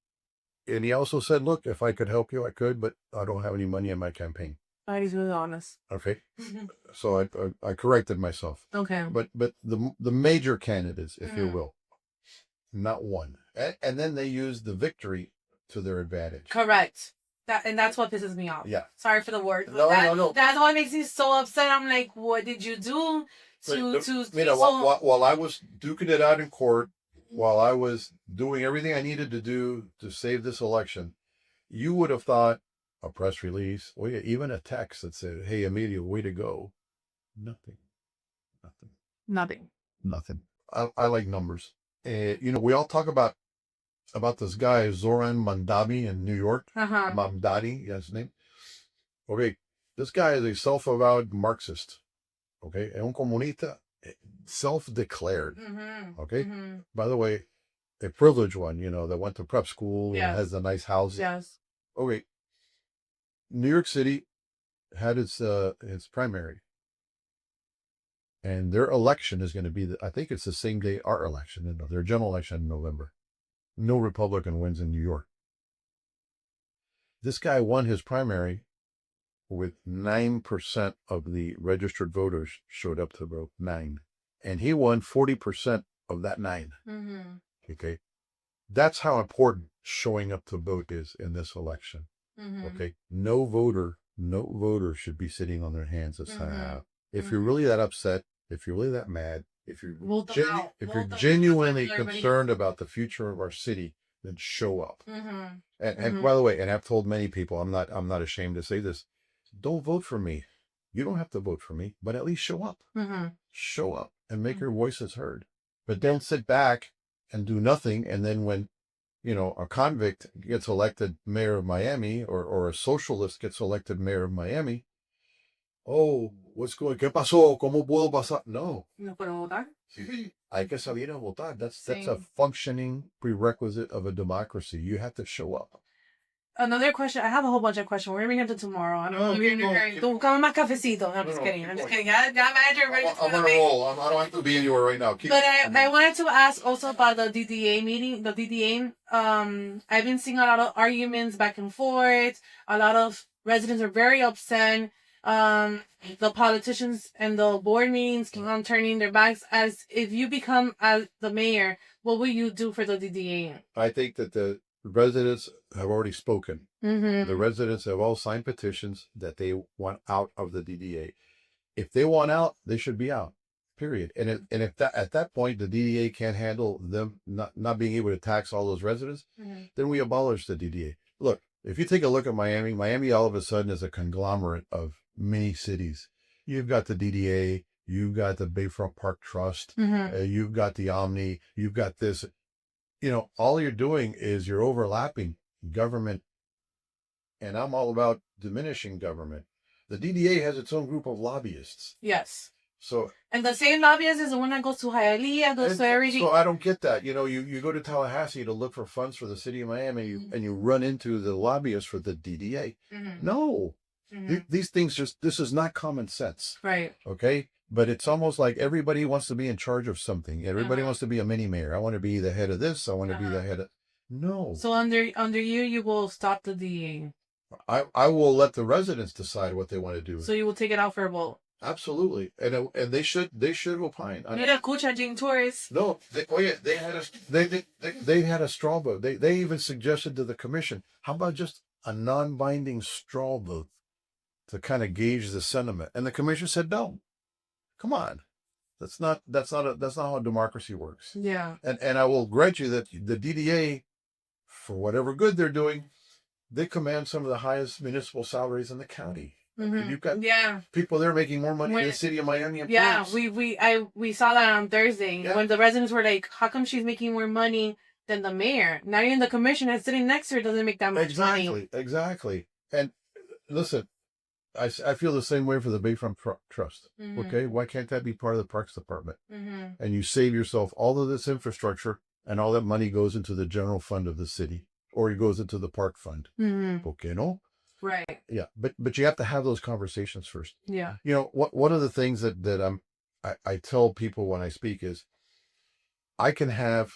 And he also said, look, if I could help you, I could, but I don't have any money in my campaign. Oh, he's really honest. Okay. So I corrected myself. Okay. But the major candidates, if you will, not one. And then they use the victory to their advantage. Correct. That's what pisses me off. Yeah. Sorry for the word. No. That's what makes me so upset. I'm like, what did you do while I was duking it out in court, while I was doing everything I needed to do to save this election, you would have thought a press release, or even a text that said, hey, Emilio, way to go. Nothing. I like numbers. We all talk about this guy, Zoran Mamdani in New York. Mamdani, his name. Okay, this guy is a self-avowed Marxist. Okay, es un comunista self-declared. Mm-hmm. Okay, Mm-hmm. by the way, a privileged one, that went to prep school and has a nice house. Yes. Okay, New York City had its primary, and their election is going to be, I think it's the same day our election, their general election in November. No Republican wins in New York. This guy won his primary with 9% of the registered voters showed up to vote. 9. And he won 40% of that 9. Mm-hmm. Okay. That's how important showing up to vote is in this election. Mm-hmm. Okay. No voter should be sitting on their hands this time. If you're really that upset, if you're really that mad, if you're genuinely concerned about the future of our city, then show up. Mm-hmm. And by the way, and I've told many people, I'm not ashamed to say this, don't vote for me. You don't have to vote for me, but at least show up. Mm-hmm. Show up and make your voices heard. But don't sit back and do nothing. And then when, a convict gets elected mayor of Miami or a socialist gets elected mayor of Miami, oh, ¿qué pasó? ¿Cómo puedo pasar? No. No puedo votar. Sí, hay que salir a votar. That's a functioning prerequisite of a democracy. You have to show up. Another question. I have a whole bunch of questions. We're going to bring it to tomorrow. I don't know if you're in a hurry. Buscame más cafecito. No, I'm just kidding. I'm just kidding. Ya manager ready to I'm on a roll. I don't have to be anywhere right now. But I wanted to ask also about the DDA meeting. The DDA, I've been seeing a lot of arguments back and forth. A lot of residents are very upset. The politicians and the board meetings keep on turning their backs. As if you become as the mayor, what will you do for the DDA? I think that the residents have already spoken. Mm-hmm. The residents have all signed petitions that they want out of the DDA. If they want out, they should be out. Period. And if at that point the DDA can't handle them not being able to tax all those residents, then we abolish the DDA. Look, if you take a look at Miami all of a sudden is a conglomerate of many cities. You've got the DDA, you've got the Bayfront Park Trust, you've got the Omni, you've got this. All you're doing is you're overlapping government, and I'm all about diminishing government. The DDA has its own group of lobbyists. Yes. And the same lobbyist is the one that goes to Hialeah, goes to everything. So I don't get that. You go to Tallahassee to look for funds for the city of Miami, and you run into the lobbyists for the DDA. No. These things this is not common sense. Right. Okay? But it's almost like everybody wants to be in charge of something. Everybody wants to be a mini mayor. I want to be the head of this. I want to be the head of... No. So under you will stop the DDA. I will let the residents decide what they want to do. So you will take it out for a vote. Absolutely, and they should opine. Mira, escucha, Jane Torres. No, they had a straw vote. They even suggested to the commission, how about just a non-binding straw vote to kind of gauge the sentiment? And the commission said no. Come on, that's not how democracy works. Yeah. And I will grant you that the DDA, for whatever good they're doing, they command some of the highest municipal salaries in the county. You've got people there making more money in the city of Miami. We saw that on Thursday when the residents were like, "How come she's making more money than the mayor?" Not even the commissioner sitting next to her doesn't make that much money. Exactly. And listen, I feel the same way for the Bayfront Trust. Okay, why can't that be part of the Parks Department? And you save yourself all of this infrastructure, and all that money goes into the general fund of the city, or it goes into the park fund. Okay, no. Right. Yeah, but you have to have those conversations first. Yeah. One of the things that I tell people when I speak is, I can have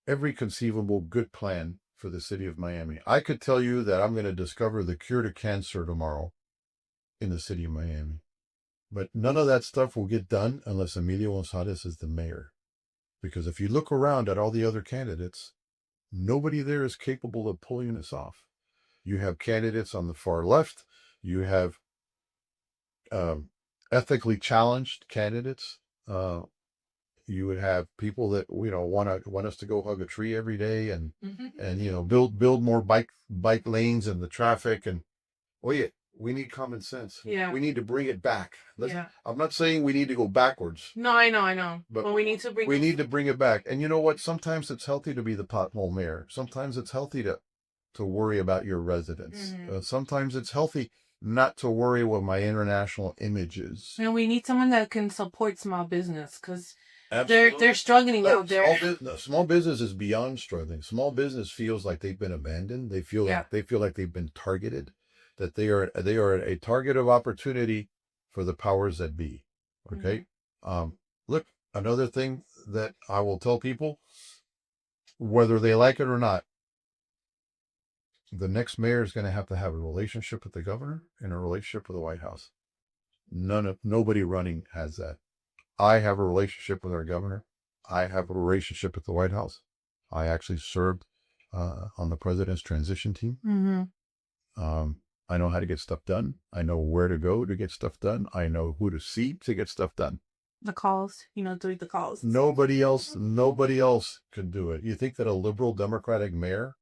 every conceivable good plan for the city of Miami. I could tell you that I'm going to discover the cure to cancer tomorrow in the city of Miami, but none of that stuff will get done unless Emilio González is the mayor. Because if you look around at all the other candidates, nobody there is capable of pulling this off. You have candidates on the far left. You have ethically challenged candidates. You would have people that want us to go hug a tree every day and build more bike lanes and the traffic. And we need common sense. Yeah, we need to bring it back. I'm not saying we need to go backwards. No, I know. But we need to bring it back. And you know what? Sometimes it's healthy to be the pothole mayor. Sometimes it's healthy to worry about your residents. Sometimes it's healthy not to worry what my international image is. And we need someone that can support small business because Absolutely. they're struggling out there. Small business is beyond struggling. Small business feels like they've been abandoned. They feel Yeah. like they've been targeted, that they are a target of opportunity for the powers that be. Okay. Look, another thing that I will tell people, whether they like it or not, the next mayor is going to have a relationship with the governor and a relationship with the White House. Nobody running has that. I have a relationship with our governor. I have a relationship with the White House. I actually served on the president's transition team. I know how to get stuff done. I know where to go to get stuff done. I know who to see to get stuff done. The calls, doing the calls. Nobody else could do it. You think that a liberal Democratic mayor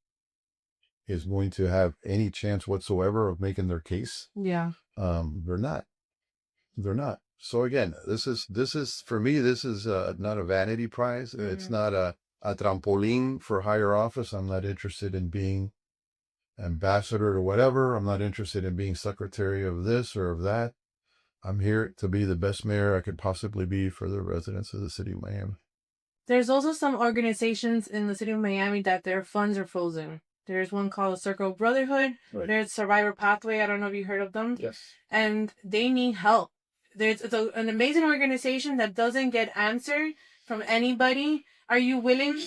is going to have any chance whatsoever of making their case? Yeah. They're not. So again, this is for me, this is not a vanity prize. It's not a trampoline for higher office. I'm not interested in being ambassador or whatever. I'm not interested in being secretary of this or of that. I'm here to be the best mayor I could possibly be for the residents of the city of Miami. There's also some organizations in the city of Miami that their funds are frozen. There's one called Circle Brotherhood. Right. There's Survivor Pathway. I don't know if you heard of them. Yes. And they need help. It's an amazing organization that doesn't get answered from anybody. Are you willing? I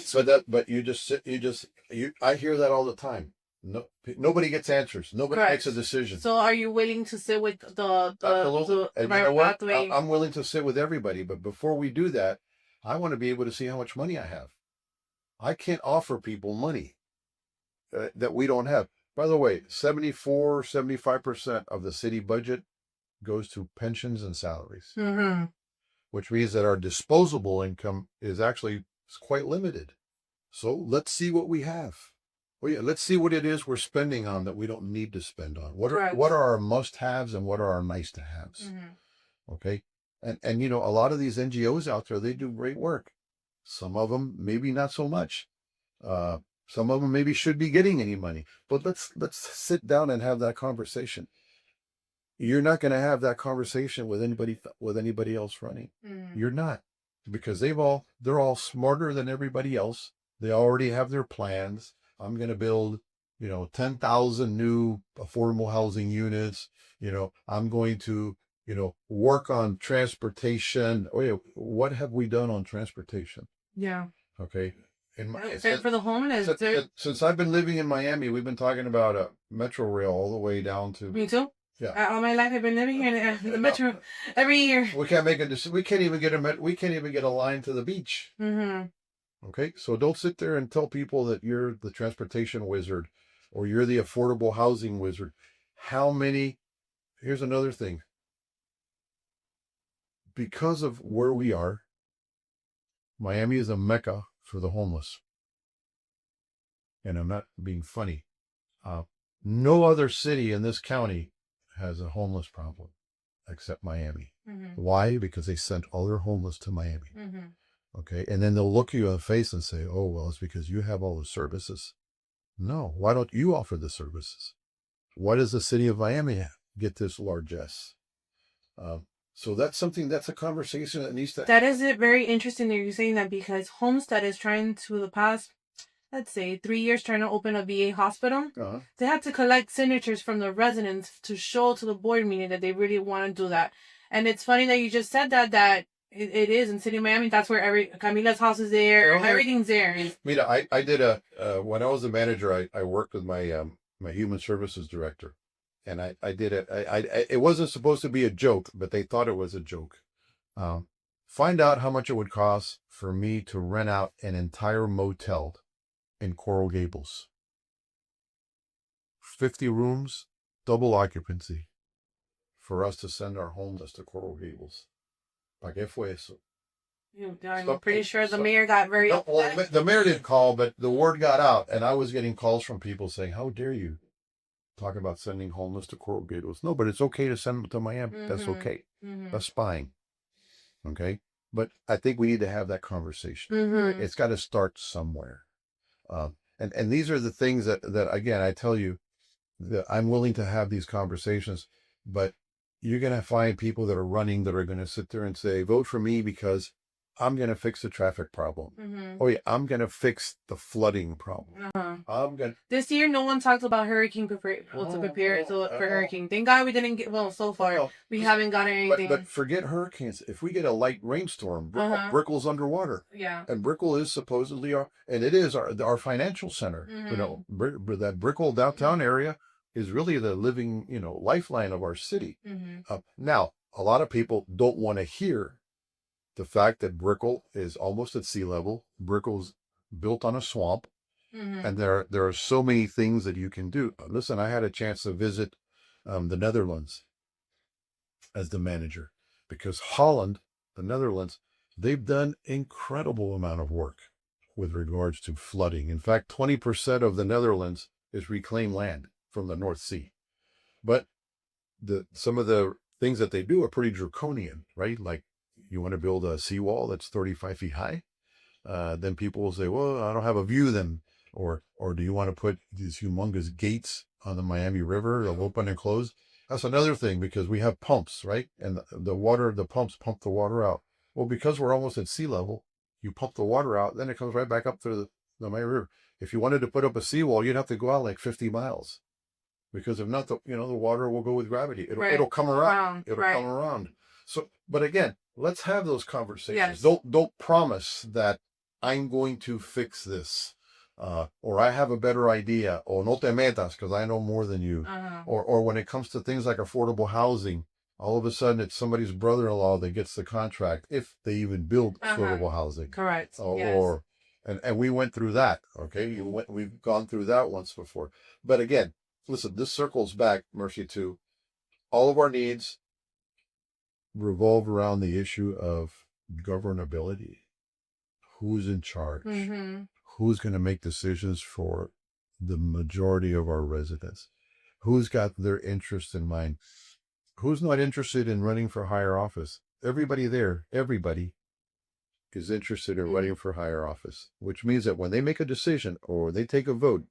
hear that all the time. No, nobody gets answers. Nobody Correct. makes a decision. So are you willing to sit with the And you know Survivor what? Pathway? I'm willing to sit with everybody, but before we do that, I want to be able to see how much money I have. I can't offer people money that we don't have. By the way, 75% of the city budget goes to pensions and salaries, which means that our disposable income is actually quite limited. So let's see what we have. Well, yeah, let's see what it is we're spending on that we don't need to spend on. What are our must-haves and what are our nice-to-haves? Okay, and a lot of these NGOs out there, they do great work. Some of them maybe not so much. Some of them maybe should be getting any money. But let's sit down and have that conversation. You're not going to have that conversation with anybody else running. You're not, because they're all smarter than everybody else. They already have their plans. I'm going to build, 10,000 new affordable housing units. I'm going to, work on transportation. What have we done on transportation? Yeah. Okay. For the homeless. Since I've been living in Miami, we've been talking about a metro rail all the way down to. Me too. Yeah. All my life I've been living here in the metro every year. We can't we can't even get a line to the beach. Okay, so don't sit there and tell people that you're the transportation wizard or you're the affordable housing wizard. Here's another thing. Because of where we are, Miami is a mecca for the homeless. And I'm not being funny. No other city in this county has a homeless problem except Miami. Why? Because they sent all their homeless to Miami. Okay, and then they'll look you in the face and say, oh, well, it's because you have all the services. No, why don't you offer the services? Why does the city of Miami get this largesse? So that's a conversation that needs to... That is very interesting that you're saying that, because Homestead is trying to, the past, let's say, 3 years, trying to open a VA hospital. They had to collect signatures from the residents to show to the board meeting that they really want to do that. And it's funny that you just said that it is in City of Miami. That's where Camila's house is there. Everything's there. Mira, I did when I was the manager, I worked with my my human services director, and I did it. It wasn't supposed to be a joke, but they thought it was a joke. Find out how much it would cost for me to rent out an entire motel in Coral Gables. 50 rooms, double occupancy, for us to send our homeless to Coral Gables. ¿Para qué fue eso? I'm pretty sure the mayor got very upset. Well, the mayor didn't call, but the word got out, and I was getting calls from people saying, how dare you talk about sending homeless to Coral Gables? No, but it's okay to send them to Miami. That's okay. That's fine. Okay? But I think we need to have that conversation. It's got to start somewhere. And these are the things that again, I tell you that I'm willing to have these conversations. but you're going to find people that are running that are going to sit there and say, vote for me because I'm going to fix the traffic problem. Mm-hmm. Oh, yeah, I'm going to fix the flooding problem. I'm going to. This year, no one talked about hurricane prepare for hurricane. Thank God we didn't get, well, so far, we haven't gotten anything. But forget hurricanes. If we get a light rainstorm, Brickell's underwater. Yeah. And Brickell is supposedly our financial center. Mm-hmm. You know, that Brickell downtown area is really the living, lifeline of our city. Mm-hmm. Now, a lot of people don't want to hear the fact that Brickell is almost at sea level. Brickell's built on a swamp. Mm-hmm. And there are so many things that you can do. Listen, I had a chance to visit the Netherlands as the manager, because Holland, the Netherlands, they've done incredible amount of work with regards to flooding. In fact, 20% of the Netherlands is reclaimed land from the North Sea. But some of the things that they do are pretty draconian, right? Like, you want to build a seawall that's 35 feet high? Then people will say, well, I don't have a view then. Or do you want to put these humongous gates on the Miami River of open and close? That's another thing, because we have pumps, right? And the pumps pump the water out. Well, because we're almost at sea level, you pump the water out, then it comes right back up to the Miami River. If you wanted to put up a seawall, you'd have to go out like 50 miles. Because if not, the water will go with gravity. It'll come around. It'll come around. So, but again, let's have those conversations. Yes. Don't promise that I'm going to fix this, or I have a better idea, or no te metas because I know more than you, or when it comes to things like affordable housing, all of a sudden it's somebody's brother-in-law that gets the contract if they even build affordable housing. Correct. Or and we went through that. Okay, we've gone through that once before. But again, listen, this circles back, Mercy, to all of our needs revolve around the issue of governability. Who's in charge? Mm-hmm. Who's going to make decisions for the majority of our residents? Who's got their interest in mind? Who's not interested in running for higher office? Everybody is interested in running for higher office, which means that when they make a decision or they take a vote,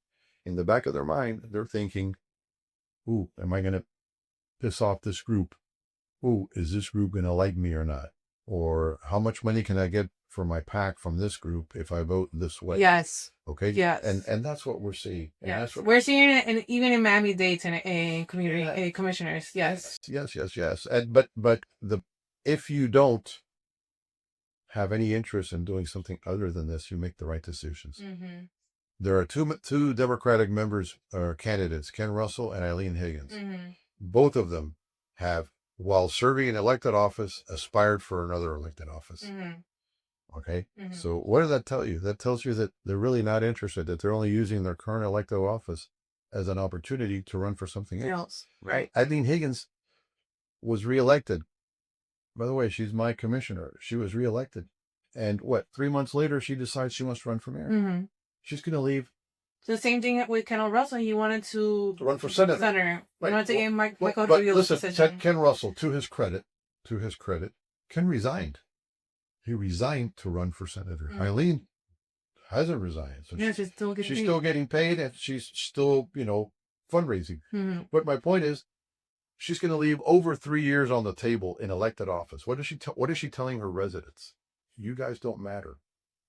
in the back of their mind, they're thinking, ooh, am I going to piss off this group? Ooh, is this group going to like me or not? Or how much money can I get for my PAC from this group if I vote this way? Yes. Okay. Yes. And that's what we're seeing. And yes. That's what we're seeing it even in Miami-Dade and community commissioners. Yes. Yes. And but if you don't have any interest in doing something other than this, you make the right decisions. Mm-hmm. There are two Democratic members or candidates, Ken Russell and Eileen Higgins. Mm-hmm. Both of them have, while serving an elected office, aspired for another elected office. Mm-hmm. Okay. Mm-hmm. So what does that tell you? That tells you that they're really not interested, that they're only using their current elected office as an opportunity to run for something else. Right. Eileen Higgins was reelected. By the way, she's my commissioner. She was reelected. And 3 months later, she decides she wants to run for mayor. Mm-hmm. She's going to leave. So the same thing with Ken Russell. He wanted to run for senator. Right. He wanted to get Michael but Rubio's listen, position. Ken Russell, to his credit, Ken resigned. He resigned to run for senator. Mm-hmm. Eileen hasn't resigned. So she's still getting paid. Still getting paid, and she's still, fundraising. Mm-hmm. But my point is, she's going to leave over 3 years on the table in elected office. What is she telling her residents? You guys don't matter.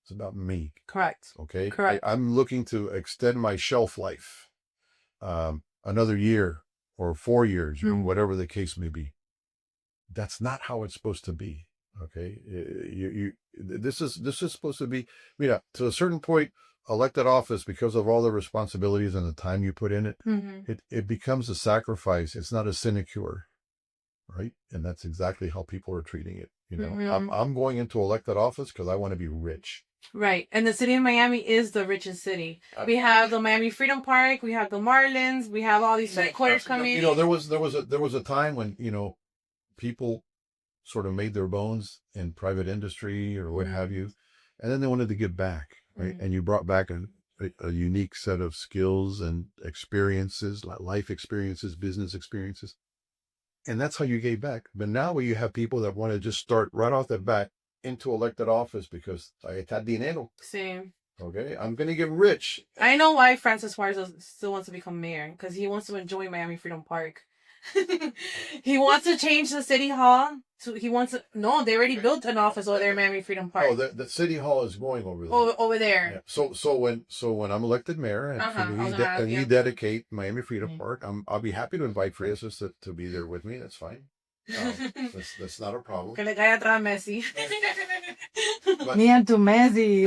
It's about me. Correct. Okay. Correct. I'm looking to extend my shelf life, another year or 4 years, or whatever the case may be. That's not how it's supposed to be. Okay. This is supposed to be, to a certain point, elected office, because of all the responsibilities and the time you put in it, it becomes a sacrifice. It's not a sinecure, right? And that's exactly how people are treating it. I'm going into elected office because I want to be rich. Right. And the city of Miami is the richest city. We have the Miami Freedom Park. We have the Marlins. We have all these headquarters coming. There was a time when, people sort of made their bones in private industry or what have you. And then they wanted to give back, right? And you brought back a unique set of skills and experiences, like life experiences, business experiences. And that's how you gave back. But now you have people that want to just start right off the bat into elected office because está dinero. Same. Okay, I'm going to get rich. I know why Francis Suarez still wants to become mayor, because he wants to enjoy Miami Freedom Park. He wants to change the city hall. So he wants to. No, they already built an office over there, in Miami Freedom Park. Oh, the city hall is going over there. Over there. Yeah. So when I'm elected mayor and Uh-huh, I was we gonna ask you. dedicate Miami Freedom Mhm. Park, I'll be happy to invite Francis to be there with me. That's fine. That's not a problem. Que le cae atrás Messi. But- Mira tu Messi.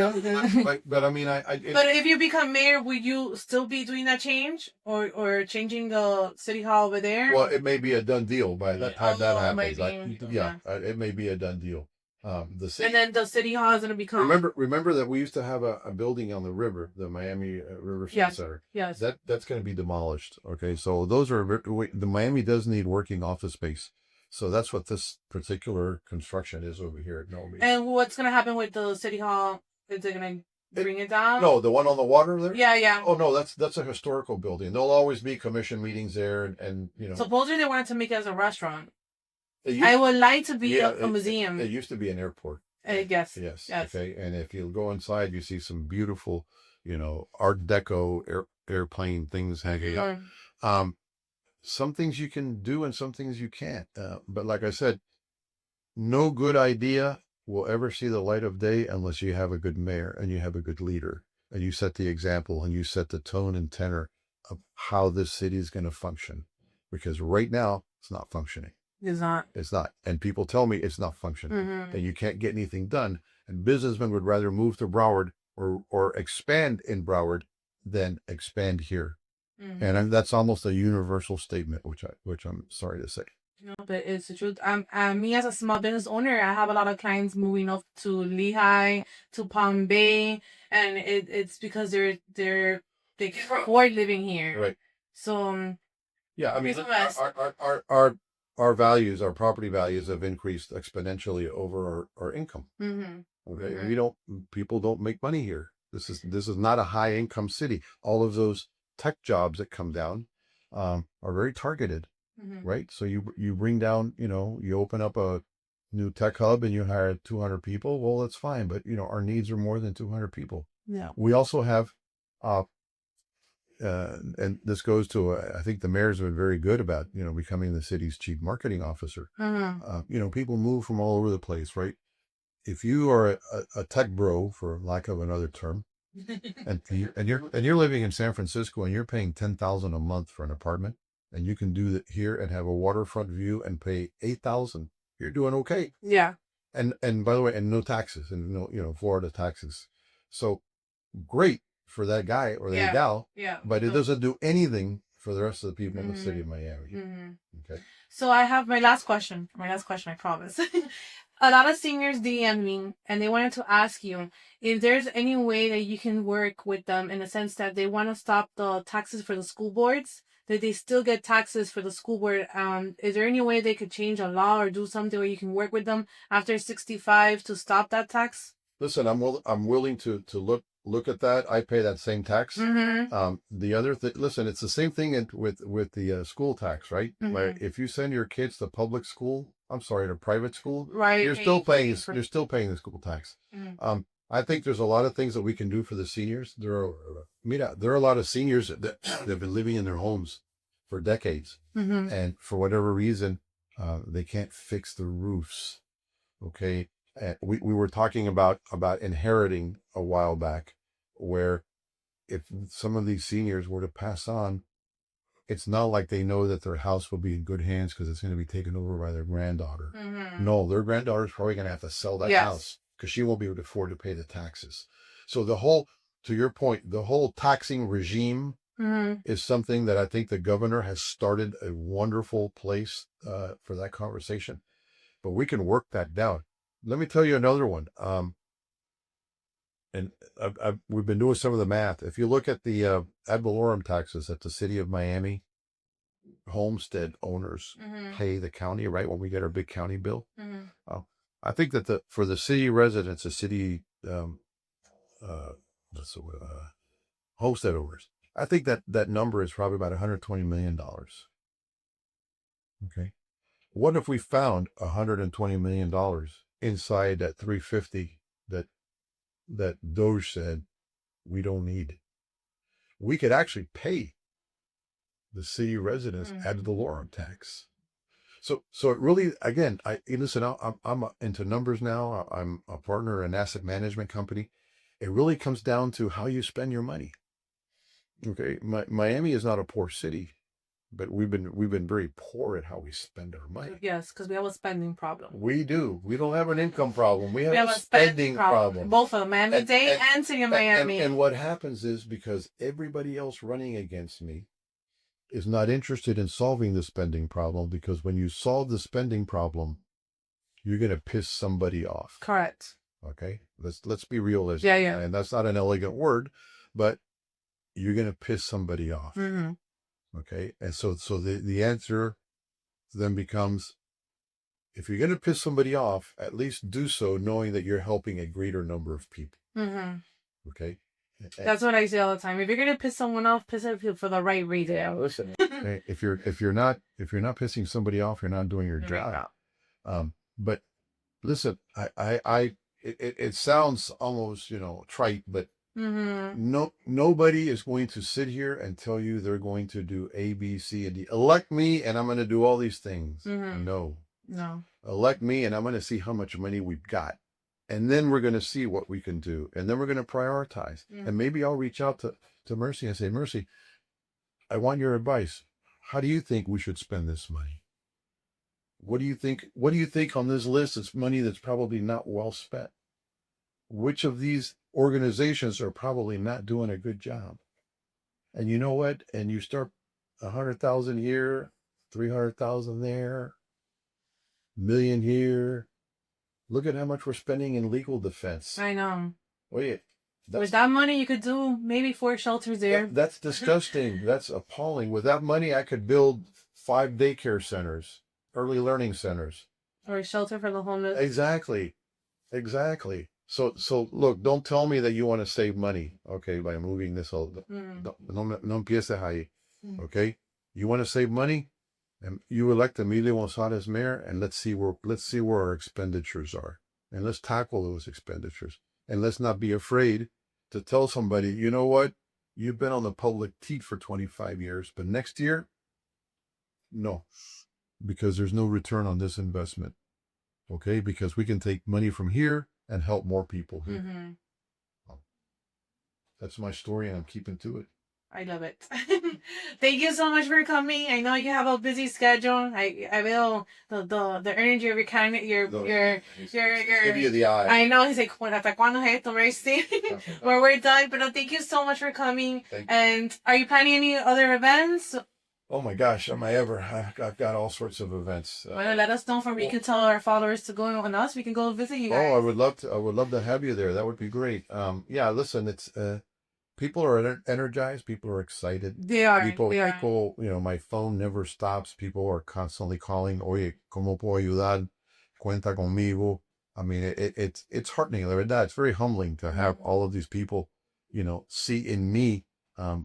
But I mean, But if you become mayor, will you still be doing that change or changing the city hall over there? well, it may be a done deal by that time that Oh, it might happens. be. Yeah, it may be a done deal. The city. And then the city hall is gonna become. Remember that we used to have a building on the river, the Miami River Yes. Center. Yes. That's going to be demolished. Okay, so those are the Miami does need working office space. So that's what this particular construction is over here at Nomi. And what's gonna happen with the city hall? Is it gonna bring it down? No, the one on the water there. Yeah. Oh no, that's a historical building. There'll always be commission meetings there, and you know. Supposedly they wanted to make it as a restaurant. It used- I would like to be yeah, a museum. It used to be an airport. I guess. Yes. Yes. Okay. And if you go inside, you see some beautiful, Art Deco airplane things hanging up. Sure. Some things you can do and some things you can't. But like I said, no good idea will ever see the light of day unless you have a good mayor and you have a good leader and you set the example and you set the tone and tenor of how this city is going to function. Because right now it's not functioning. It's not. It's not. And people tell me it's not functioning Mm-hmm. and you can't get anything done. And businessmen would rather move to Broward or expand in Broward than expand here. Mm-hmm. And that's almost a universal statement, which I'm sorry to say. No, but it's the truth. Me as a small business owner, I have a lot of clients moving up to Lehigh, to Palm Bay, and it's because they can afford living here. Right. So Yeah, I mean, Midwest. our values, our property values have increased exponentially over our income. Mm-hmm. Okay, Mhm. people don't make money here. This is not a high income city. All of those tech jobs that come down are very targeted, Mm-hmm. right? So you bring down, you open up a new tech hub and you hire 200 people. Well, that's fine, but our needs are more than 200 people. Yeah. We also have, and this goes to, I think the mayor's been very good about, becoming the city's chief marketing officer. Mm-hmm. People move from all over the place, right? If you are a tech bro, for lack of another term, and you're living in San Francisco and you're paying $10,000 a month for an apartment, and you can do that here and have a waterfront view and pay $8,000, you're doing okay. Yeah. And by the way, and no taxes, and no, Florida taxes. So great for that guy or that gal, Yeah. but it doesn't do anything for the rest of the people in the city of Miami. Mm-hmm. Okay. So I have my last question. I promise. A lot of seniors DM me and they wanted to ask you if there's any way that you can work with them in the sense that they want to stop the taxes for the school boards, that they still get taxes for the school board. Is there any way they could change a law or do something where you can work with them after 65 to stop that tax? Listen, I'm willing to look at that. I pay that same tax. Mm-hmm. The other thing, listen, it's the same thing with the school tax, right? Mm-hmm. Like if you send your kids to public school, to private school, Right. you're still paying the school tax. Mm-hmm. I think there's a lot of things that we can do for the seniors. There are a lot of seniors that have been living in their homes for decades, Mm-hmm. and for whatever reason, they can't fix the roofs. Okay. We were talking about inheriting a while back, where if some of these seniors were to pass on, it's not like they know that their house will be in good hands because it's going to be taken over by their granddaughter. Mm-hmm. No, their granddaughter's probably going to have to sell that house because she won't be able to afford to pay the taxes. So to your point, the whole taxing regime is something that I think the governor has started a wonderful place for that conversation, but we can work that down. Let me tell you another one. And we've been doing some of the math. If you look at the ad valorem taxes that the city of Miami homestead owners pay the county, right, when we get our big county bill, I think that for the city residents, the city homestead owners, I think that number is probably about $120 million. Okay, what if we found $120 million inside that 350 that Doge said we don't need? We could actually pay the city residents Mhm. ad valorem tax. So it really, again, listen, I'm into numbers now. I'm a partner in an asset management company. It really comes down to how you spend your money. Okay, Miami is not a poor city, but we've been very poor at how we spend our money. Yes, because we have a spending problem. We do. We don't have an income problem. We have We have a a spending spending problem. problem. Both of Miami-Dade And- and City of And, Miami. and what happens is, because everybody else running against me is not interested in solving the spending problem, because when you solve the spending problem, you're going to piss somebody off. Correct. Okay, let's be realistic. Yeah. And that's not an elegant word, but you're going to piss somebody off. Mm-hmm. Okay, and so the answer then becomes, if you're going to piss somebody off, at least do so knowing that you're helping a greater number of people. Mm-hmm. Okay, That's what I say all the time. If you're gonna piss someone off, piss it for the right reason. listen. If you're not pissing somebody off, you're not doing your job. But listen, it sounds almost trite, but Mm-hmm. nobody is going to sit here and tell you they're going to do A, B, C, and D. Elect me and I'm going to do all these things. Mm-hmm. No. No. Elect me and I'm going to see how much money we've got. And then we're going to see what we can do. And then we're going to prioritize. Mm-hmm. And maybe I'll reach out to Mercy and say, Mercy, I want your advice. How do you think we should spend this money? What do you think? What do you think on this list? It's money that's probably not well spent. Which of these organizations are probably not doing a good job? And you know what? And you start 100,000 here, 300,000 there, million here. Look at how much we're spending in legal defense. I know. Wait, With that money, you could do maybe 4 shelters there. that's disgusting. That's appalling. With that money, I could build 5 daycare centers, early learning centers. Or a shelter for the homeless. Exactly. So look, don't tell me that you want to save money, okay, by moving this all. No empieces ahí, okay? You want to save money, and you elect Emilio González mayor, and let's see where our expenditures are, and let's tackle those expenditures, and let's not be afraid to tell somebody, you know what, you've been on the public teat for 25 years, but next year, no, because there's no return on this investment, okay? Because we can take money from here and help more people here. Mm-hmm. That's my story, and I'm keeping to it. I love it. Thank you so much for coming. I know you have a busy schedule. I will the energy of your kind, your Give you the eye. I know he's like, hasta cuándo es esto, Mercy? Well, we're done, but thank you so much for coming. And are you planning any other events? Oh my gosh, am I ever? I've got all sorts of events. Well, let us know we can tell our followers to go on us. We can go visit you guys. Oh, I would love to have you there. That would be great. Yeah, listen, it's people are energized. People are excited. They are. People, my phone never stops. People are constantly calling. Oye, ¿cómo puedo ayudar? Cuenta conmigo. I mean, it's heartening. La verdad, it's very humbling to have all of these people, see in me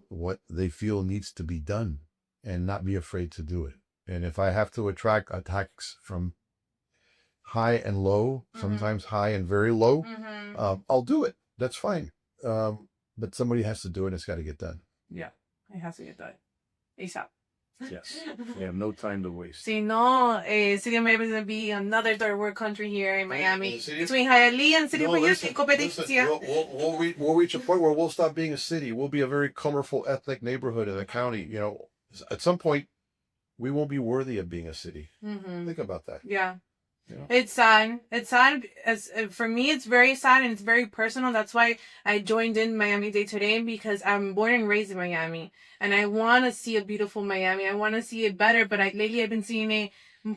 what they feel needs to be done, and not be afraid to do it. And if I have to attract attacks from high and low, sometimes high and very low, I'll do it. That's fine. But somebody has to do it, and it's got to get done. Yeah, it has to get done. ASAP. Yes. We have no time to waste. Si no, City of Miami is going to be another third world country here in Miami. Between Hialeah and City of Miami, we'll reach a point where we'll stop being a city. We'll be a very colorful ethnic neighborhood in the county. At some point, we won't be worthy of being a city. Think about that. Yeah. It's sad. It's sad. For me, it's very sad and it's very personal. That's why I joined in Miami-Dade today, because I'm born and raised in Miami. And I want to see a beautiful Miami. I want to see it better. But lately I've been seeing it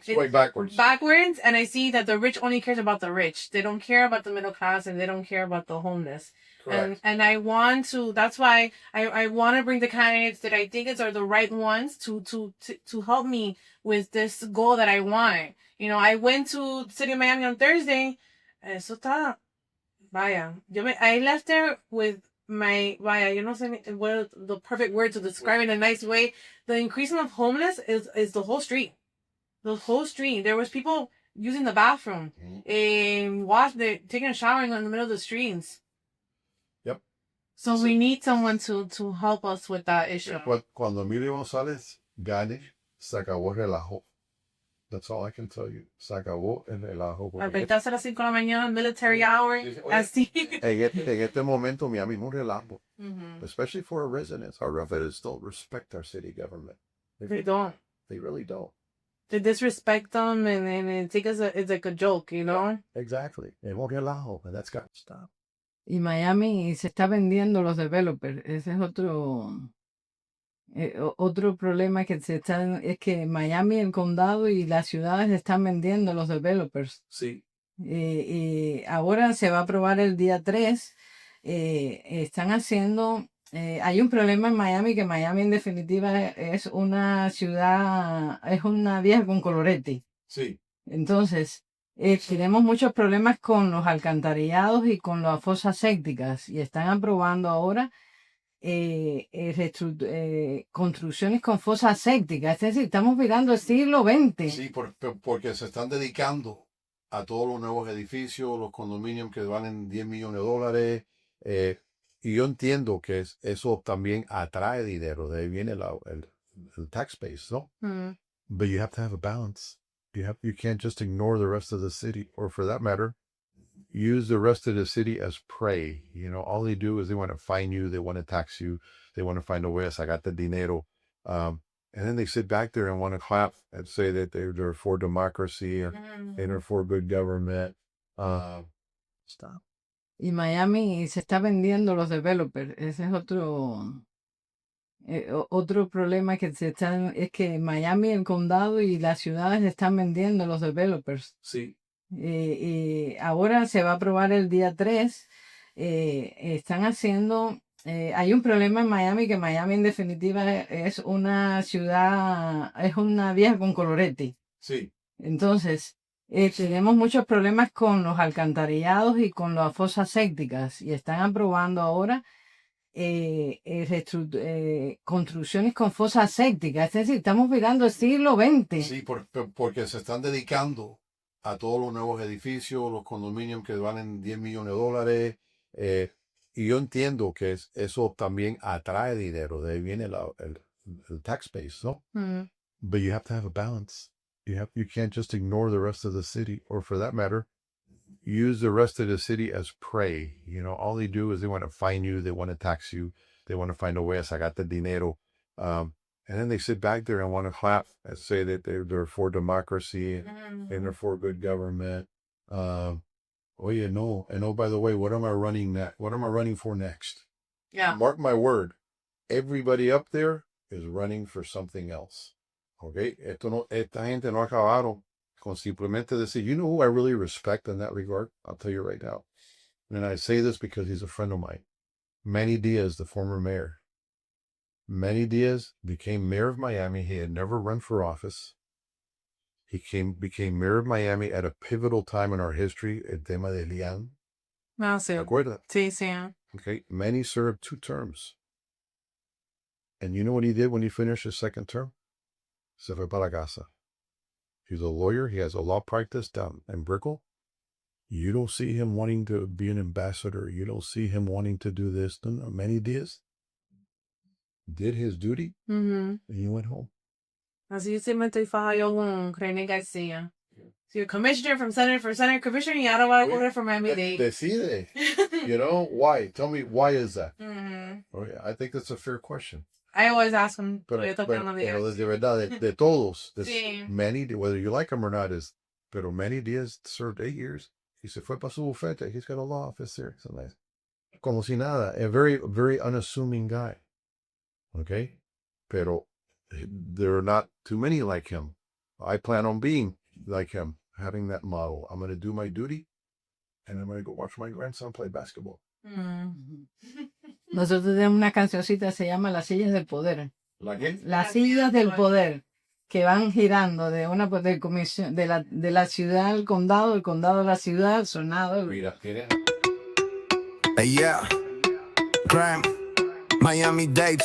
going backwards. And I see that the rich only cares about the rich. They don't care about the middle class, and they don't care about the homeless. Correct. And I want to, that's why I want to bring the candidates that I think are the right ones to help me with this goal that I want. I went to City of Miami on Thursday. Eso está, vaya. I left there with my, vaya, no sé what the perfect word to describe it in a nice way. The increasing of homeless is the whole street. The whole street. There was people using the bathroom, taking a shower in the middle of the streets. Yep. So we need someone to help us with that issue. Cuando Emilio González gane, se acabó el relajo. That's all I can tell you. Se acabó el relajo. Ahorita a las 5 de la mañana, military hour, Oye, así. en este momento, Miami es un relajo. Mhm. Especially for our residents. Our residents don't respect our city government. They don't. They really don't. They disrespect them and take us it's like a joke, you know? Exactly. Es un relajo, and that's got to stop. Y Miami se está vendiendo los developers. Ese es otro problema que es que Miami, el condado y las ciudades están vendiendo los developers. Sí. Y ahora se va a aprobar el día 3. Están haciendo, hay un problema en Miami, que Miami en definitiva es una ciudad, es una vieja con colorete. Sí. Entonces, tenemos muchos problemas con los alcantarillados y con las fosas sépticas, y están aprobando ahora construcciones con fosas sépticas. Es decir, estamos mirando el siglo XX. Sí, porque se están dedicando a todos los nuevos edificios, los condominios que valen $10 millones. Y yo entiendo que eso también atrae dinero. De ahí viene el tax base, ¿no? Mm. But you have to have a balance. You can't just ignore the rest of the city, or for that matter, use the rest of the city as prey. You know, all they do is they want to fine you, they want to tax you, they want to find a way to sacar the dinero. And then they sit back there and want to clap and say that they're for democracy and they're for good government. Stop. Y Miami se está vendiendo los developers. Ese es otro problema que es que Miami, el condado y las ciudades están vendiendo los developers. Sí. Y ahora se va a aprobar el día 3. Están haciendo, hay un problema en Miami, que Miami en definitiva es una ciudad, es una vieja con colorete. Sí. Entonces, tenemos muchos problemas con los alcantarillados y con las fosas sépticas, y están aprobando ahora construcciones con fosas sépticas. Es decir, estamos mirando el siglo XX. Sí, porque se están dedicando a todos los nuevos edificios, los condominios que valen $10 millones. Y yo entiendo que eso también atrae dinero. De ahí viene el tax base, ¿no? Mm. But you have to have a balance. You can't just ignore the rest of the city, or for that matter, use the rest of the city as prey. You know, all they do is they want to fine you, they want to tax you, they want to find a way to sacar the dinero. And then they sit back there and want to clap and say that they're for democracy and they're for good government. Oh yeah, no. And oh, by the way, what am I running next? What am I running for next? Yeah. Mark my word, everybody up there is running for something else. Okay, esta gente no acabaron con simplemente decir, you know who I really respect in that regard? I'll tell you right now. And I say this because he's a friend of mine. Manny Diaz, the former mayor. Manny Diaz became mayor of Miami. He had never run for office. He became mayor of Miami at a pivotal time in our history, el tema de Lian. No, sí. ¿Te acuerdas? Sí, sí. Okay, Manny served 2 terms. And you know what he did when he finished his second term? Se fue para la casa. He's a lawyer. He has a law practice down in Brickell. You don't see him wanting to be an ambassador. You don't see him wanting to do this. No, Manny Diaz did his duty, Mm-hmm. and he went home. Así se metió yo con René García. So you're commissioner from Senator Commissioner, y ahora va a correr for Miami-Dade. Decide. You know, why? Tell me, why is that? Mm-hmm. Oh, yeah, I think that's a fair question. I always ask him. Pero de verdad, de todos. Sí. Manny, whether you like him or not, pero Manny Diaz served 8 years. He se fue para su bufete. He's got a law office there. So nice. Como si nada. A very, very unassuming guy. Okay? Pero there are not too many like him. I plan on being like him, having that model. I'm going to do my duty, and I'm going to go watch my grandson play basketball. Mm. Nosotros tenemos una cancioncita, se llama Las sillas del poder. ¿La qué? Las sillas del poder, que van girando de una comisión, de la ciudad al condado, el condado a la ciudad, sonado. Mira, tiene. Yeah. Graham, Miami-Dade.